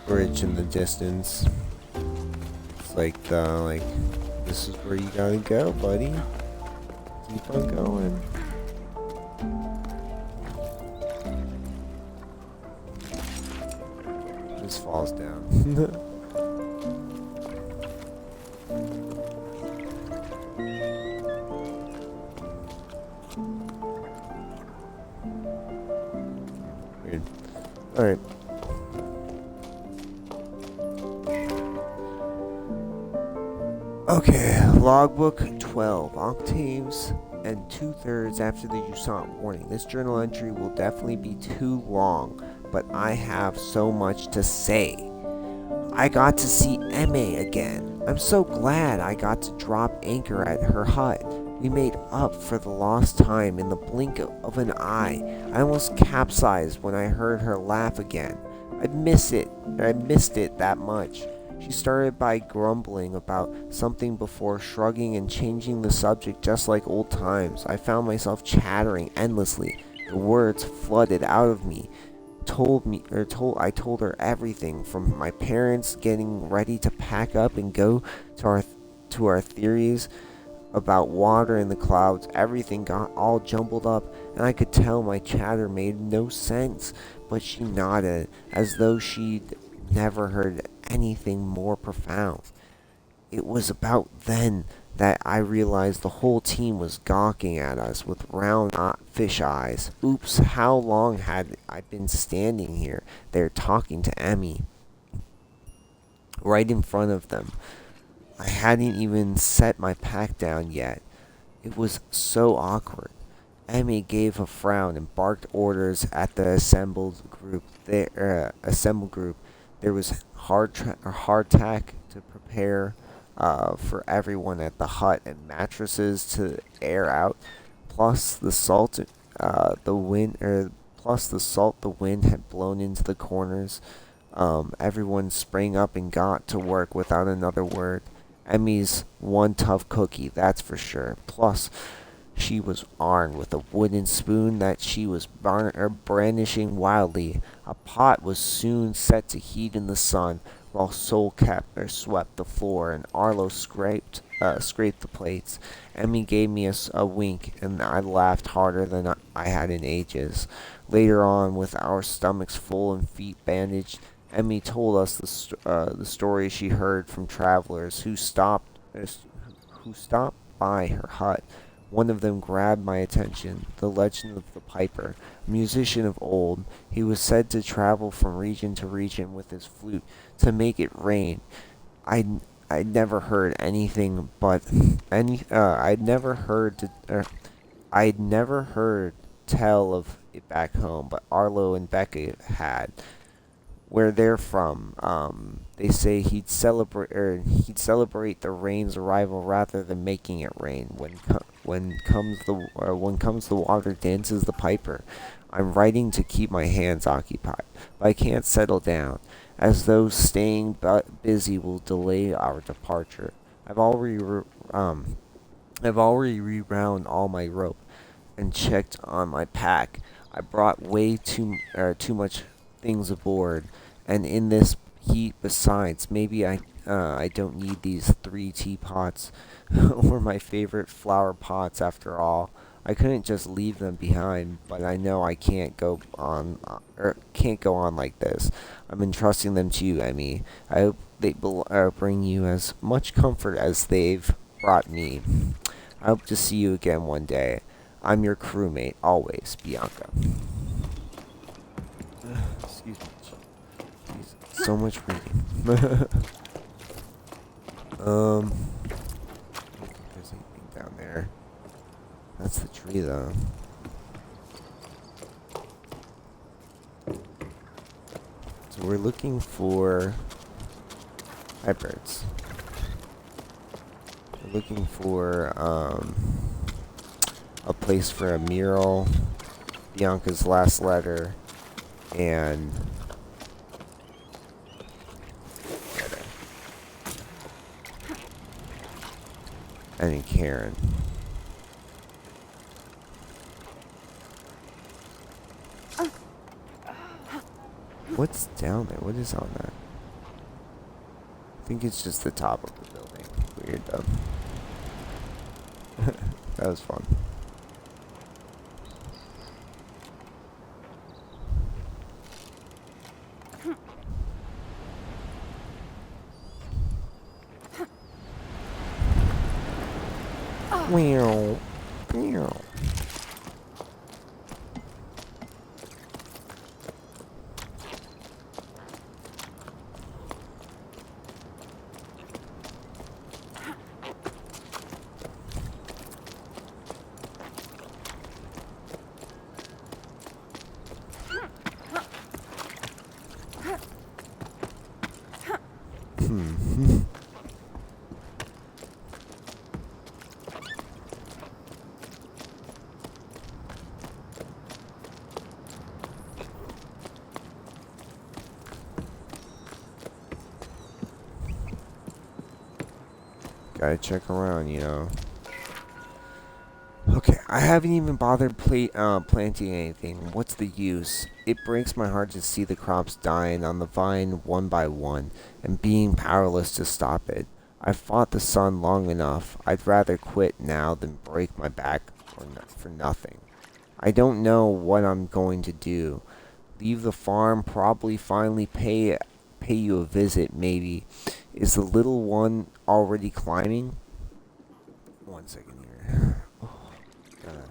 Bridge in the distance. It's like this is where you gotta go, buddy. Keep on going. This falls down. Weird. Alright. Okay, logbook 12, octaves and 2/3 after the Jusant warning. This journal entry will definitely be too long, but I have so much to say. I got to see Emma again. I'm so glad I got to drop anchor at her hut. We made up for the lost time in the blink of an eye. I almost capsized when I heard her laugh again. I missed it that much. She started by grumbling about something before shrugging and changing the subject just like old times. I found myself chattering endlessly. The words flooded out of me. I told her everything from my parents getting ready to pack up and go to our theories about water in the clouds. Everything got all jumbled up, and I could tell my chatter made no sense, but she nodded as though she'd never heard anything more profound. It was about then that I realized the whole team was gawking at us with round fish eyes. Oops, how long had I been standing here? They're talking to Emmy right in front of them. I hadn't even set my pack down yet. It was so awkward. Emmy gave a frown and barked orders at the assembled group. There was hardtack to prepare for everyone at the hut and mattresses to air out, plus the salt the wind had blown into the corners. Everyone sprang up and got to work without another word. Emmy's one tough cookie, that's for sure. Plus, she was armed with a wooden spoon that she was brandishing wildly. A pot was soon set to heat in the sun, while Soulcaptor swept the floor and Arlo scraped the plates. Emmy gave me a wink, and I laughed harder than I had in ages. Later on, with our stomachs full and feet bandaged, Emmy told us the story she heard from travelers who stopped by her hut. One of them grabbed my attention, the legend of the Piper, a musician of old. He was said to travel from region to region with his flute to make it rain. I I'd never heard anything but I'd never heard tell of it back home, but Arlo and Becca had. Where they're from, they say he'd celebrate the rain's arrival rather than making it rain. When comes the water, dances the piper. I'm writing to keep my hands occupied, but I can't settle down, as though staying busy will delay our departure. I've already re- um, I've already rewound all my rope and checked on my pack. I brought way too much things aboard, and in this heat, besides, maybe I don't need these 3 teapots or my favorite flower pots after all. I couldn't just leave them behind, but I know I can't go on like this. I'm entrusting them to you, Emmy. I hope they bring you as much comfort as they've brought me. I hope to see you again one day. I'm your crewmate, always, Bianca. Excuse me. Jeez, so much reading. I don't think there's anything down there. That's the tree, though. So we're looking for hybrids. We're looking for a place for a mural, Bianca's last letter, and then Karen. What's down there? What is on that? I think it's just the top of the building. Weird though. That was fun. Meow. Meow. Hmm. Gotta check around, you know. Okay, I haven't even bothered planting anything. What's the use? It breaks my heart to see the crops dying on the vine one by one, and being powerless to stop it. I've fought the sun long enough. I'd rather quit now than break my back for nothing. I don't know what I'm going to do. Leave the farm, probably finally pay you a visit, maybe. Is the little one already climbing? 1 second here. Gotta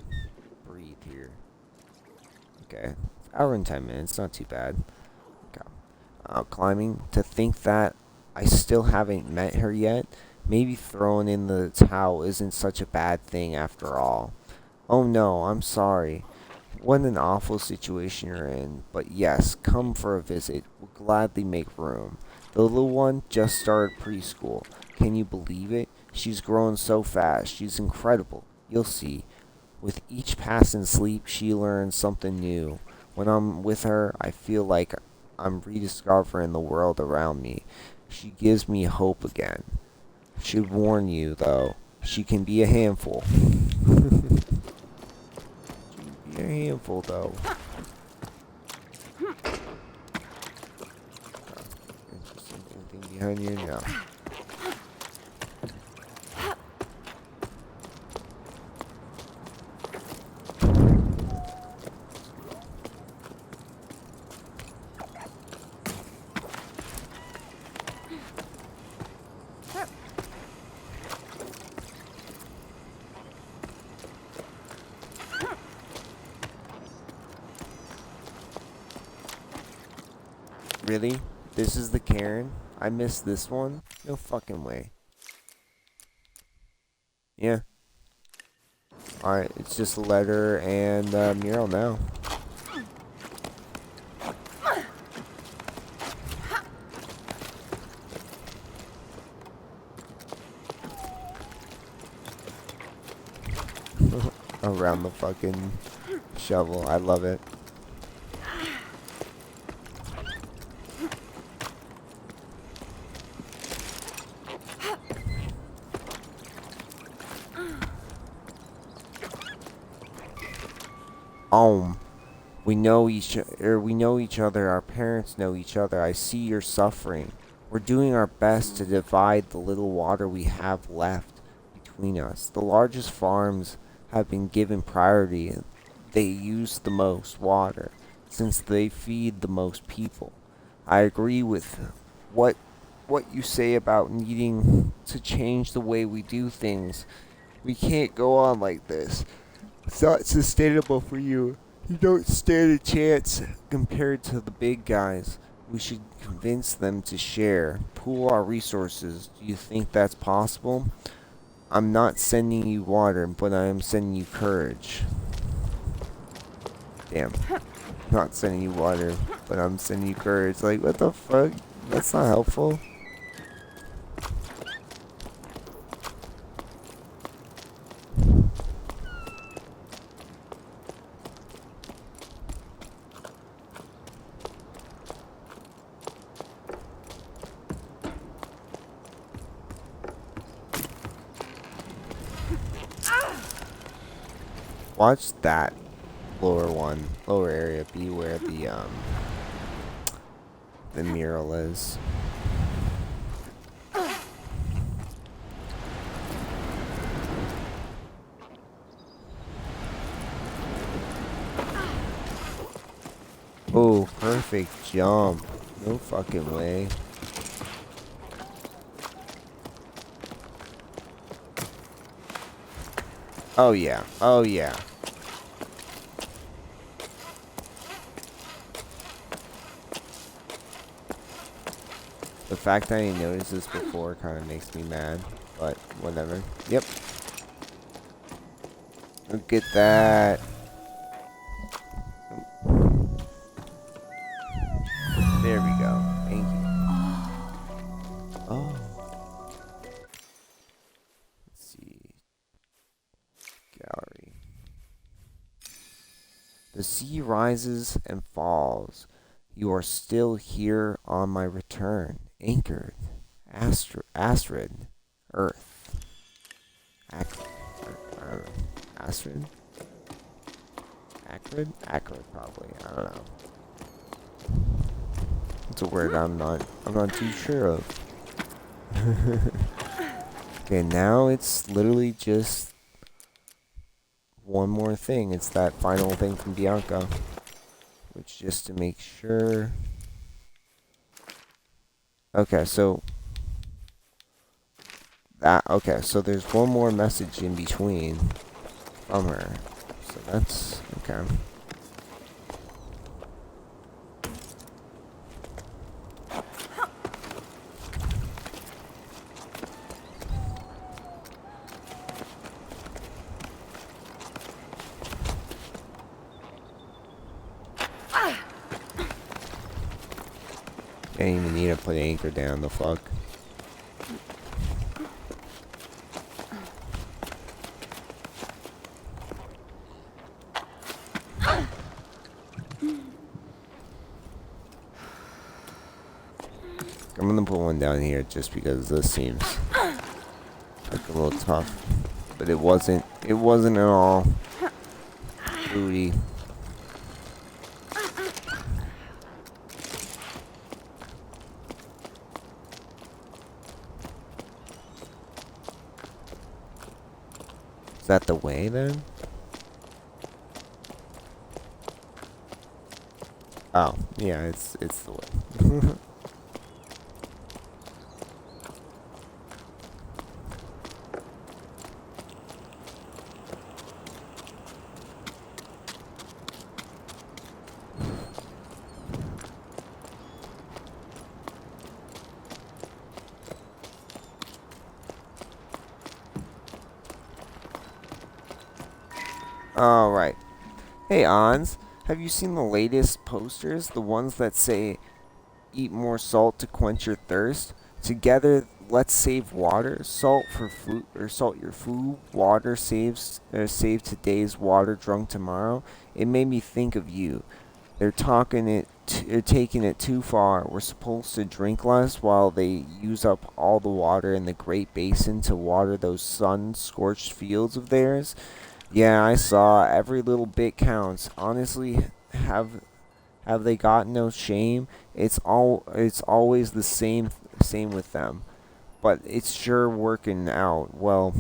breathe here. Okay. Hour and 10 minutes, not too bad. Okay. Climbing. To think that I still haven't met her yet. Maybe throwing in the towel isn't such a bad thing after all. Oh no, I'm sorry. What an awful situation you're in. But yes, come for a visit. We'll gladly make room. The little one just started preschool. Can you believe it? She's grown so fast. She's incredible. You'll see. With each passing sleep, she learns something new. When I'm with her, I feel like I'm rediscovering the world around me. She gives me hope again. Should warn you, though, she can be a handful. She can be a handful, though. Interesting. Anything behind you? No. Really? This is the Karen? I missed this one? No fucking way. Yeah. Alright, it's just a letter and a mural now. Around the fucking shovel. I love it. We know each other, our parents know each other. I see your suffering. We're doing our best to divide the little water we have left between us. The largest farms have been given priority. They use the most water since they feed the most people. I agree with what you say about needing to change the way we do things. We can't go on like this. It's not sustainable for you. You don't stand a chance compared to the big guys. We should convince them to share, pool our resources. Do you think that's possible? I'm not sending you water, but I am sending you courage. Damn. Not sending you water, but I'm sending you courage. Like, what the fuck? That's not helpful. Watch that lower area be where the mural is. Oh, perfect jump. No fucking way. Oh yeah. Oh yeah. The fact that I didn't notice this before kind of makes me mad, but whatever. Yep. Look at that. There we go. Thank you. Oh. Let's see. Gallery. The sea rises and falls. You are still here on my return. Anchored. Astrid. Earth. Astrid? Acrid, probably. I don't know. It's a word I'm not too sure of. Okay, now it's literally just one more thing. It's that final thing from Bianca. Which, just to make sure. Okay, so so there's one more message in between from her. So that's okay. Didn't even need to put anchor down, the fuck. I'm gonna put one down here just because this seems like a little tough. But it wasn't at all booty. Is that the way then? Oh, yeah, it's the way. Alright. Hey, Ons. Have you seen the latest posters? The ones that say, eat more salt to quench your thirst? Together, let's save water. Salt for food, or salt your food. Water save today's water drunk tomorrow. It made me think of you. They're taking it too far. We're supposed to drink less while they use up all the water in the Great Basin to water those sun-scorched fields of theirs. Yeah, I saw. Every little bit counts. Honestly, have they got no shame? It's always the same with them. But it's sure working out well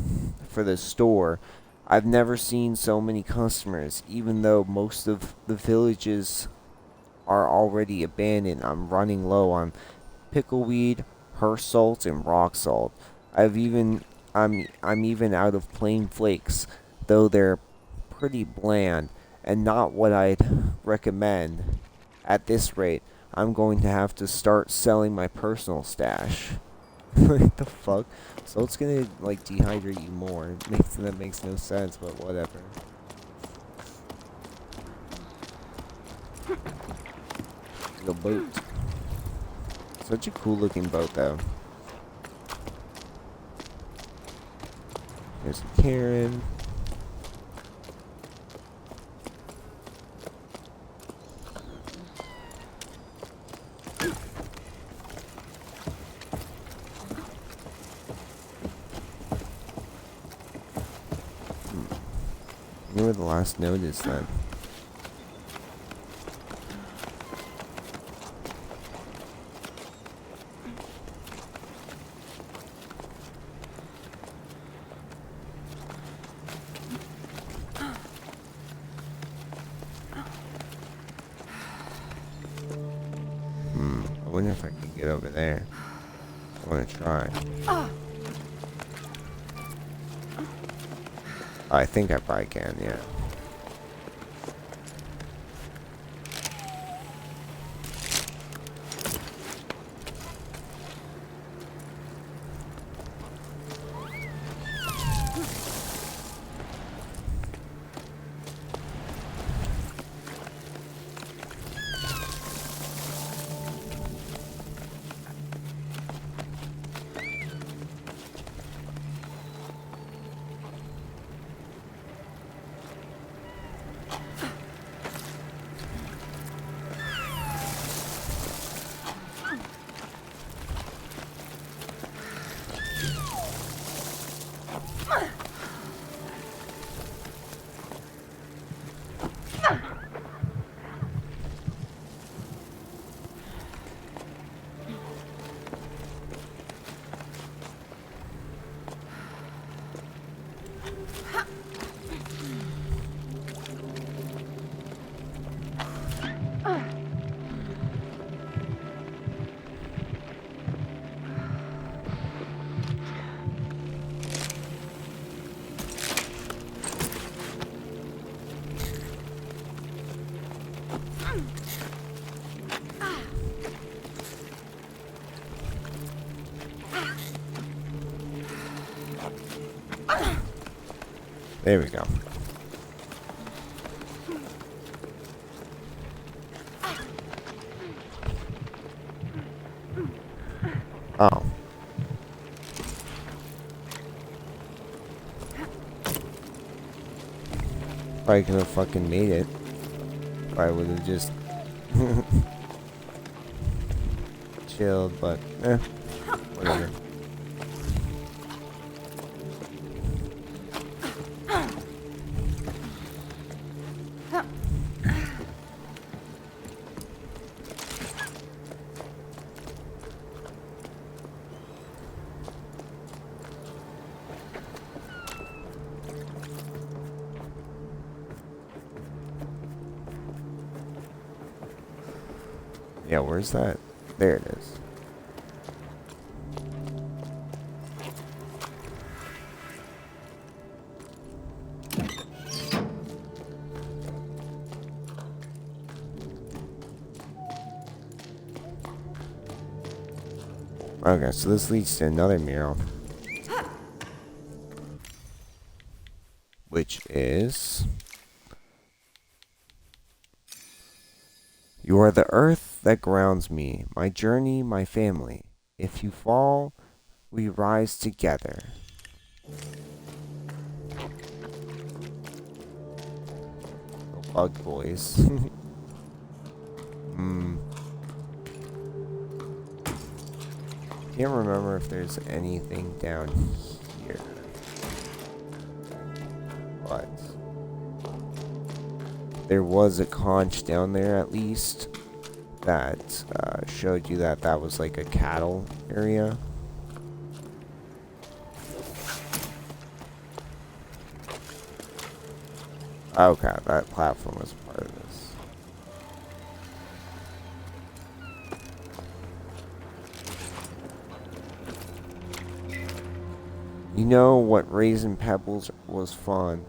for the store. I've never seen so many customers, even though most of the villages are already abandoned. I'm running low on pickleweed, her salt, and rock salt. I've even I'm even out of plain flakes, though they're pretty bland and not what I'd recommend. At this rate, I'm going to have to start selling my personal stash. What the fuck? So it's gonna like dehydrate you more. That makes no sense, but whatever. The boat. Such a cool looking boat though. There's Karen. You were the last notice then. I wonder if I can get over there. I want to try. I think I probably can, yeah. There we go. Oh. Probably could have fucking made it. I would have just chilled, but whatever. Yeah, where's that? There it is. Okay, so this leads to another mural. Which is You are the earth that grounds me, my journey, my family. If you fall, we rise together. The bug boys. Hmm. Can't remember if there's anything down here. But there was a conch down there at least that showed you that that was like a cattle area. Okay, that platform was part of this. You know what, raising pebbles was fun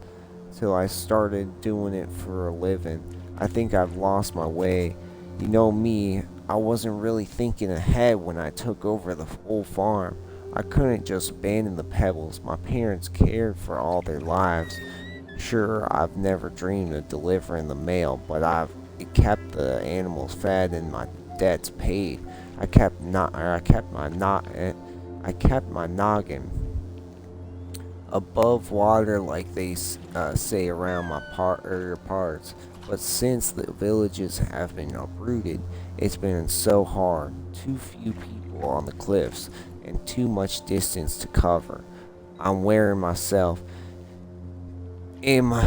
till I started doing it for a living. I think I've lost my way. You know me, I wasn't really thinking ahead when I took over the whole farm. I couldn't just abandon the pebbles. My parents cared for all their lives. Sure, I've never dreamed of delivering the mail, but I've kept the animals fed and my debts paid. I kept my noggin above water, like they say around my parts. But since the villages have been uprooted, it's been so hard. Too few people on the cliffs, and too much distance to cover. I'm wearing myself and my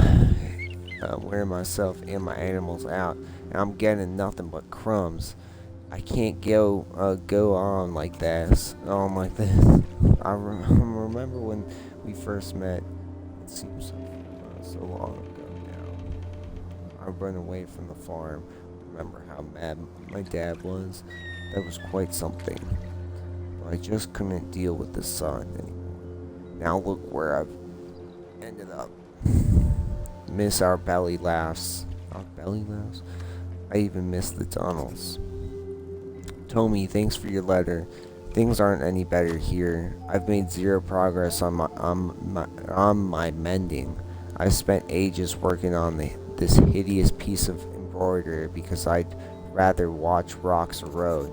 animals out, and I'm getting nothing but crumbs. I can't go on like this. Remember when we first met. It seems so long ago now. I run away from the farm. Remember how mad my dad was? That was quite something. But I just couldn't deal with the sun anymore. Now look where I've ended up. Miss our belly laughs. Our belly laughs? I even miss the tunnels. Tommy, thanks for your letter. Things aren't any better here. I've made zero progress on my mending. I've spent ages working on this hideous piece of embroidery because I'd rather watch rocks erode.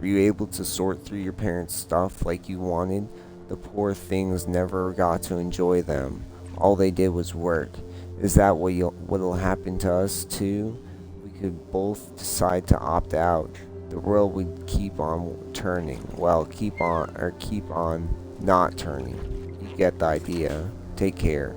Were you able to sort through your parents' stuff like you wanted? The poor things never got to enjoy them. All they did was work. Is that what'll happen to us too? We could both decide to opt out. The world would keep on turning. Well, keep on not turning. You get the idea. Take care.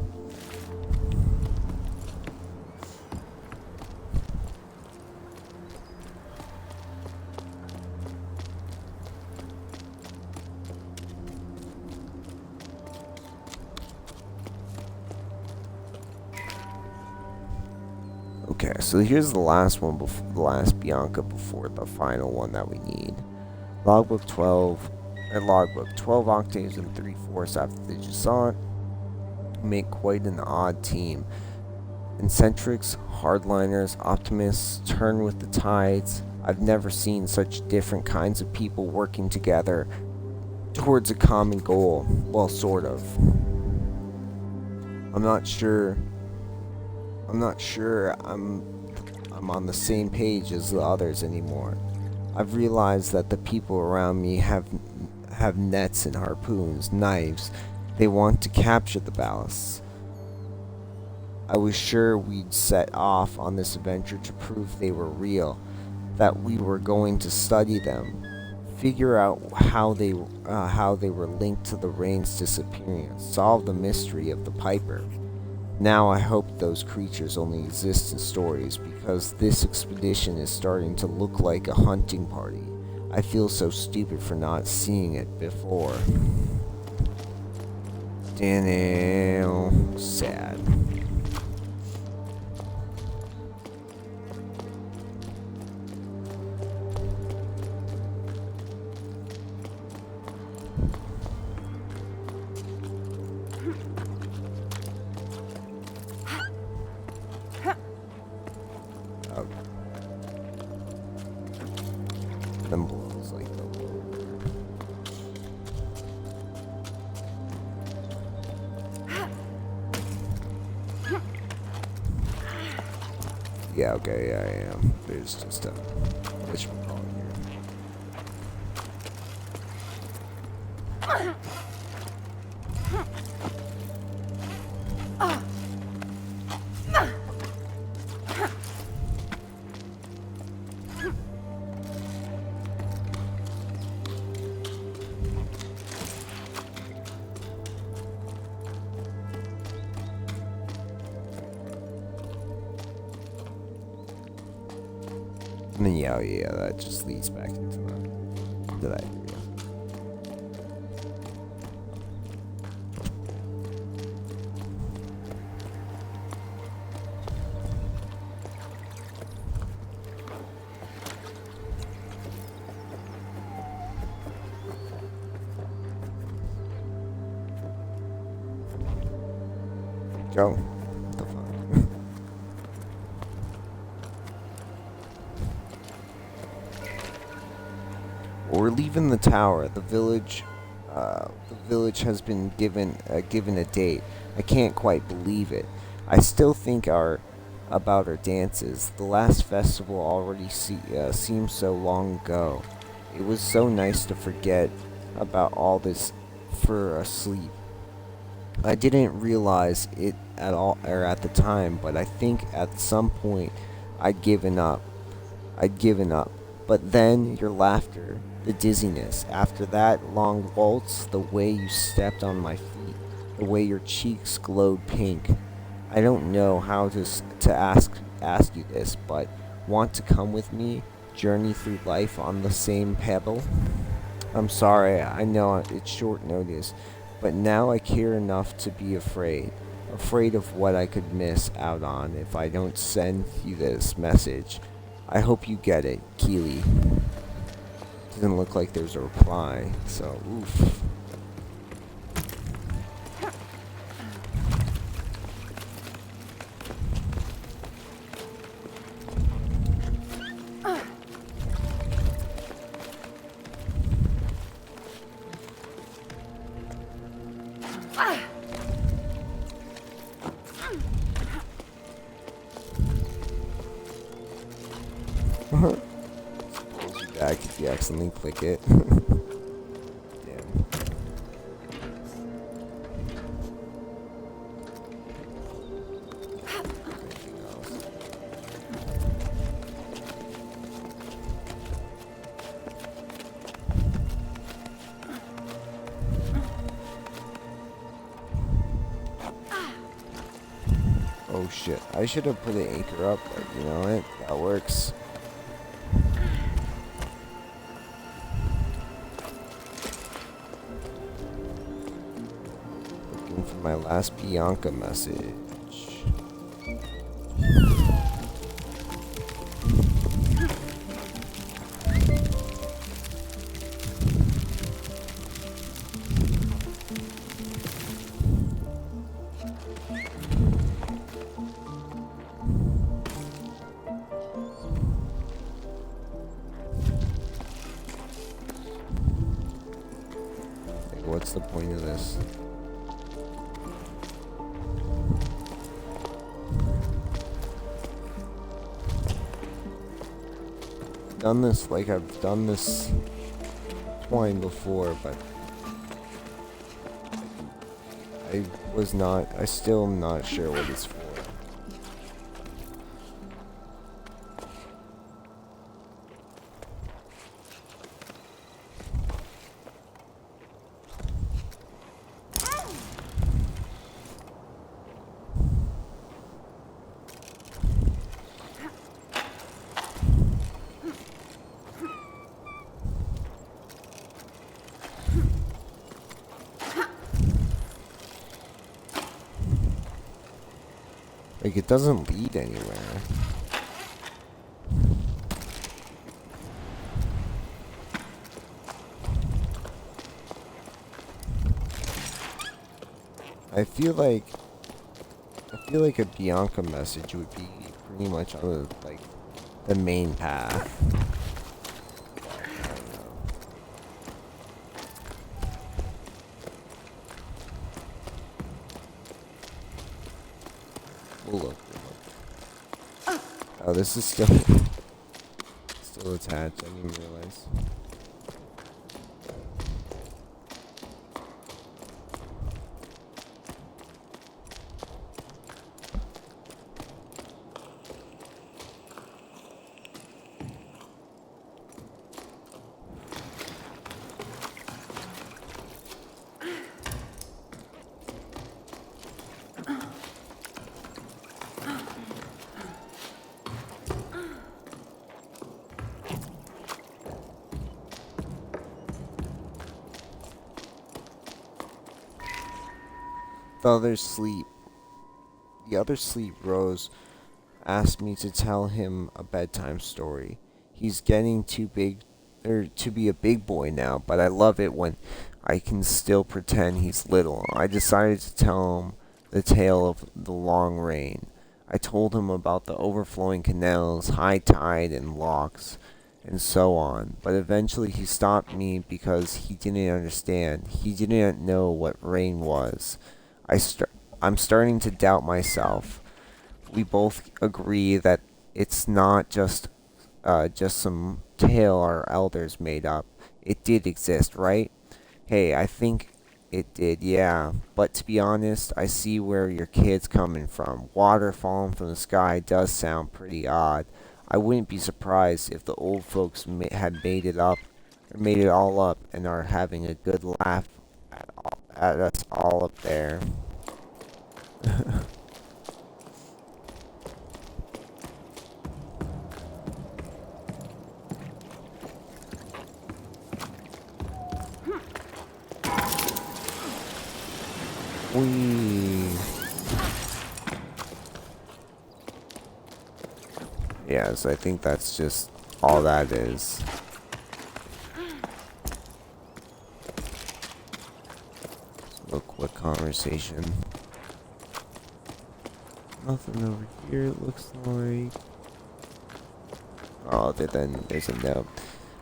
Okay, so here's the last one, the last Bianca before the final one that we need. Logbook 12, Logbook 12 octaves and 3/4 after the Jusant make quite an odd team. Eccentrics, hardliners, optimists turn with the tides. I've never seen such different kinds of people working together towards a common goal. Well, sort of. I'm not sure I'm on the same page as the others anymore. I've realized that the people around me have nets and harpoons, knives. They want to capture the ballasts. I was sure we'd set off on this adventure to prove they were real, that we were going to study them, figure out how they were linked to the rain's disappearance, solve the mystery of the Piper. Now I hope those creatures only exist in stories, because this expedition is starting to look like a hunting party. I feel so stupid for not seeing it before. Daniel, sad. Symbols like the Yeah, okay, yeah, I am. There's just a whatchamacallit And then yeah, that just leads back into that area. Go. What the fuck? We're leaving the tower. The village has been given a date. I can't quite believe it. I still think about our dances. The last festival already seems so long ago. It was so nice to forget about all this for asleep. I didn't realize it at all or at the time, but I think at some point I'd given up. I'd given up. But then your laughter, the dizziness, after that long waltz, the way you stepped on my feet, the way your cheeks glowed pink. I don't know how to ask you this, but want to come with me, journey through life on the same pebble? I'm sorry, I know it's short notice, but now I care enough to be afraid. Afraid of what I could miss out on if I don't send you this message. I hope you get it, Keely. Doesn't look like there's a reply, so oof. Pulls you back if you accidentally click it. Damn. Anything else? Oh shit, I should have put an anchor up, but you know what? That works. Looking for my last Bianca message. What's the point of this? I've done this twine before, but I still am not sure what it's for. Like, it doesn't lead anywhere. I feel like a Bianca message would be pretty much on the main path. I don't know. We'll look. Oh, this is still still attached. I didn't even realize. The others sleep. The others sleep. Rose asked me to tell him a bedtime story. He's getting too big to be a big boy now, but I love it when I can still pretend he's little. I decided to tell him the tale of the long rain. I told him about the overflowing canals, high tide, and locks, and so on. But eventually he stopped me because he didn't understand. He didn't know what rain was. I'm starting to doubt myself. We both agree that it's not just some tale our elders made up. It did exist, right? Hey, I think it did, yeah. But to be honest, I see where your kid's coming from. Water falling from the sky does sound pretty odd. I wouldn't be surprised if the old folks had made it up, or made it all up, and are having a good laugh at us all up there. Whee! Yes, I think that's just all that is. Look, what conversation. Nothing over here, it looks like. Oh, then there's a note.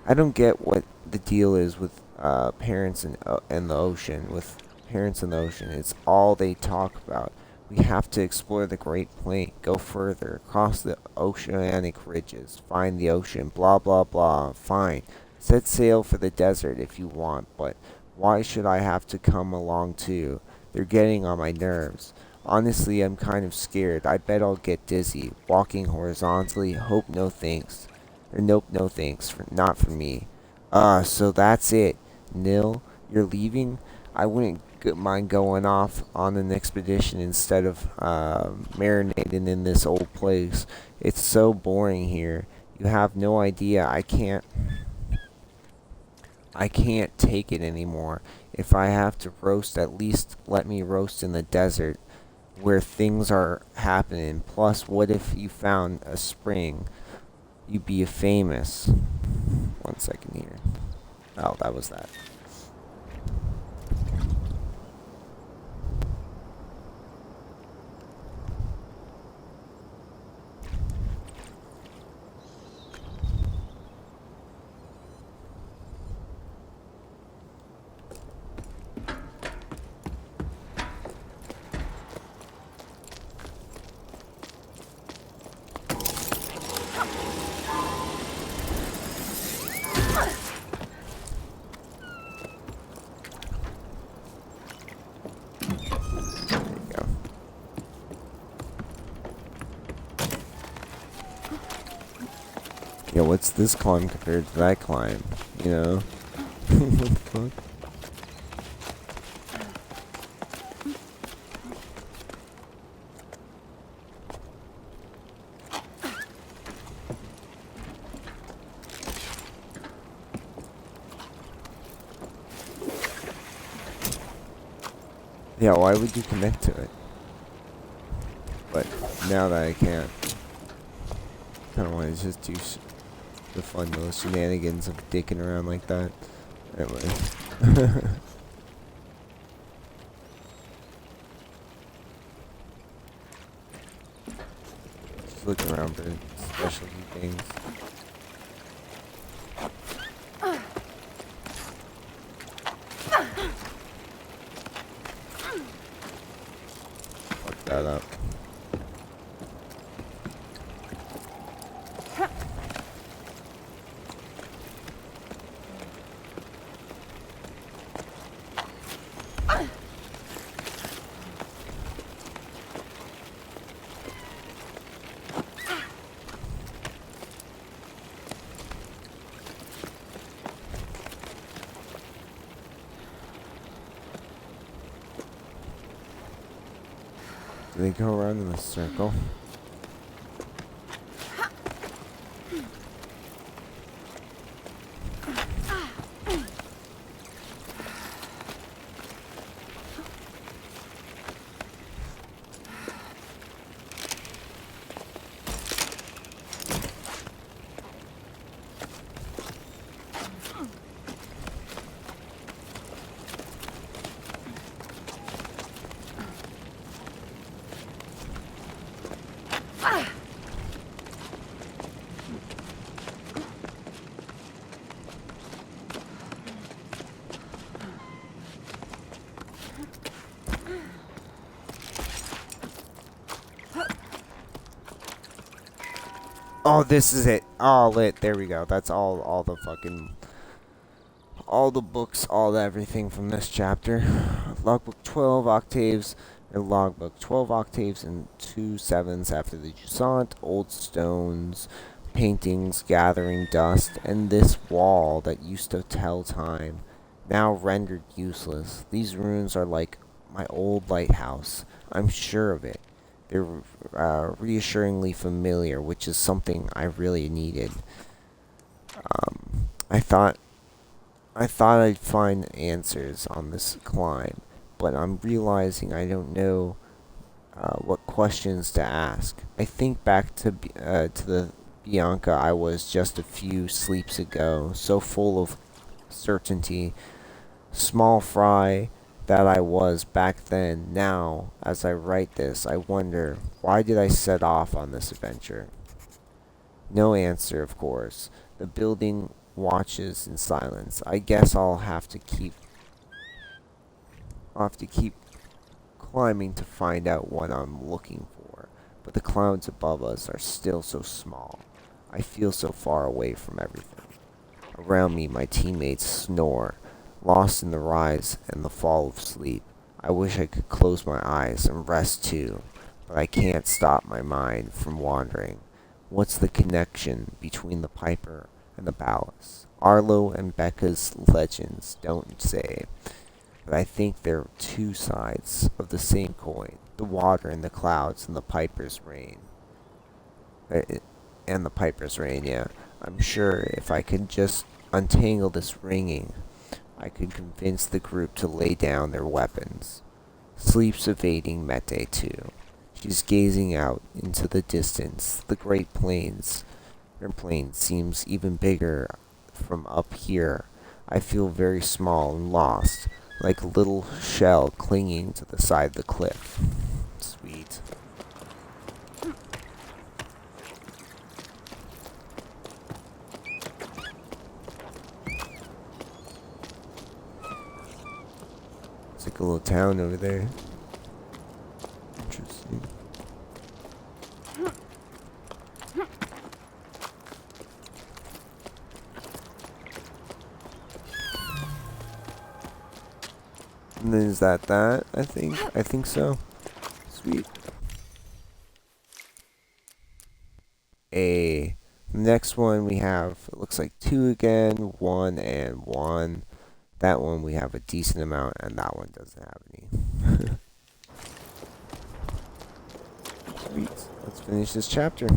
I don't get what the deal is with parents and the ocean. With parents in the ocean, it's all they talk about. We have to explore the Great Plain, go further, across the oceanic ridges, find the ocean, blah blah blah. Fine. Set sail for the desert if you want, but why should I have to come along too? They're getting on my nerves. Honestly, I'm kind of scared. I bet I'll get dizzy. Walking horizontally, hope no thanks. Or nope, no thanks. Not for me. So that's it. Nil, you're leaving? I wouldn't mind going off on an expedition instead of marinating in this old place. It's so boring here. You have no idea. I can't take it anymore. If I have to roast, at least let me roast in the desert where things are happening. Plus, what if you found a spring? You'd be famous. 1 second here. Oh, that was that. Yeah, what's this climb compared to that climb? You know? What the fuck? Yeah, why would you connect to it? But now that I can't, I kind of want to just do the fun little shenanigans of dicking around like that. Anyway. Just looking around for specialty things. Fuck that up. They go around in a circle. Oh, this is it. All lit. There we go. That's all the fucking, all the books, all everything from this chapter. Logbook 12 octaves, or logbook 12 octaves and 2/7 after the Jusant, old stones, paintings gathering dust, and this wall that used to tell time, now rendered useless. These ruins are like my old lighthouse. I'm sure of it. They're reassuringly familiar, which is something I really needed. I thought I'd find answers on this climb, but I'm realizing I don't know what questions to ask. I think back to the Bianca I was just a few sleeps ago, so full of certainty, small fry that I was back then. Now, as I write this, I wonder, why did I set off on this adventure? No answer, of course. The building watches in silence. I guess I'll have to keep climbing to find out what I'm looking for. But the clouds above us are still so small. I feel so far away from everything. Around me, my teammates snore, lost in the rise and the fall of sleep. I wish I could close my eyes and rest too, but I can't stop my mind from wandering. What's the connection between the Piper and the Ballast? Arlo and Becca's legends don't say, but I think they're two sides of the same coin. The water and the clouds and the Piper's rain. And the Piper's rain, yeah. I'm sure if I could just untangle this ringing, I could convince the group to lay down their weapons. Sleep's evading Mete too. She's gazing out into the distance. The great plains. Her plane seems even bigger from up here. I feel very small and lost, like a little shell clinging to the side of the cliff. Sweet. It's like a little town over there. Interesting. And then is that? I think so. Sweet. Next one we have, it looks like 2 again, 1 and 1. That one we have a decent amount, and that one doesn't have any. Sweet. Let's finish this chapter.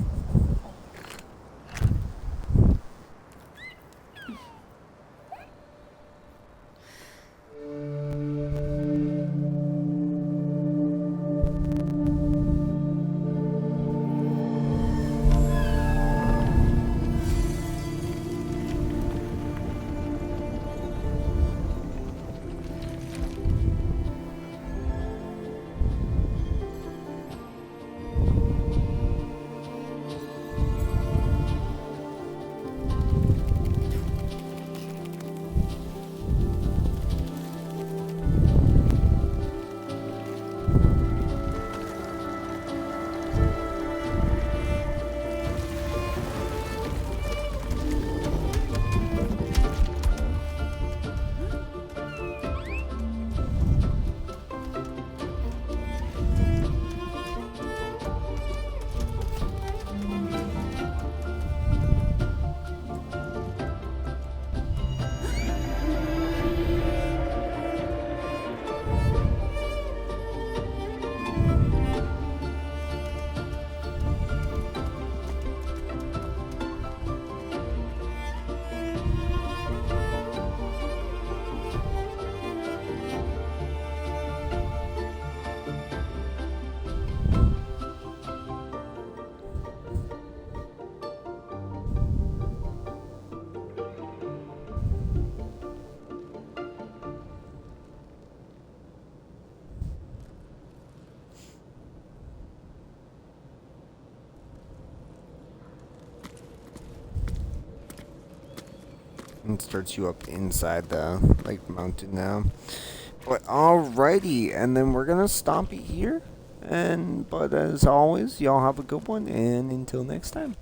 and starts you up inside the like mountain now. But alrighty, and then we're gonna stop it here. And but as always, y'all have a good one, and until next time.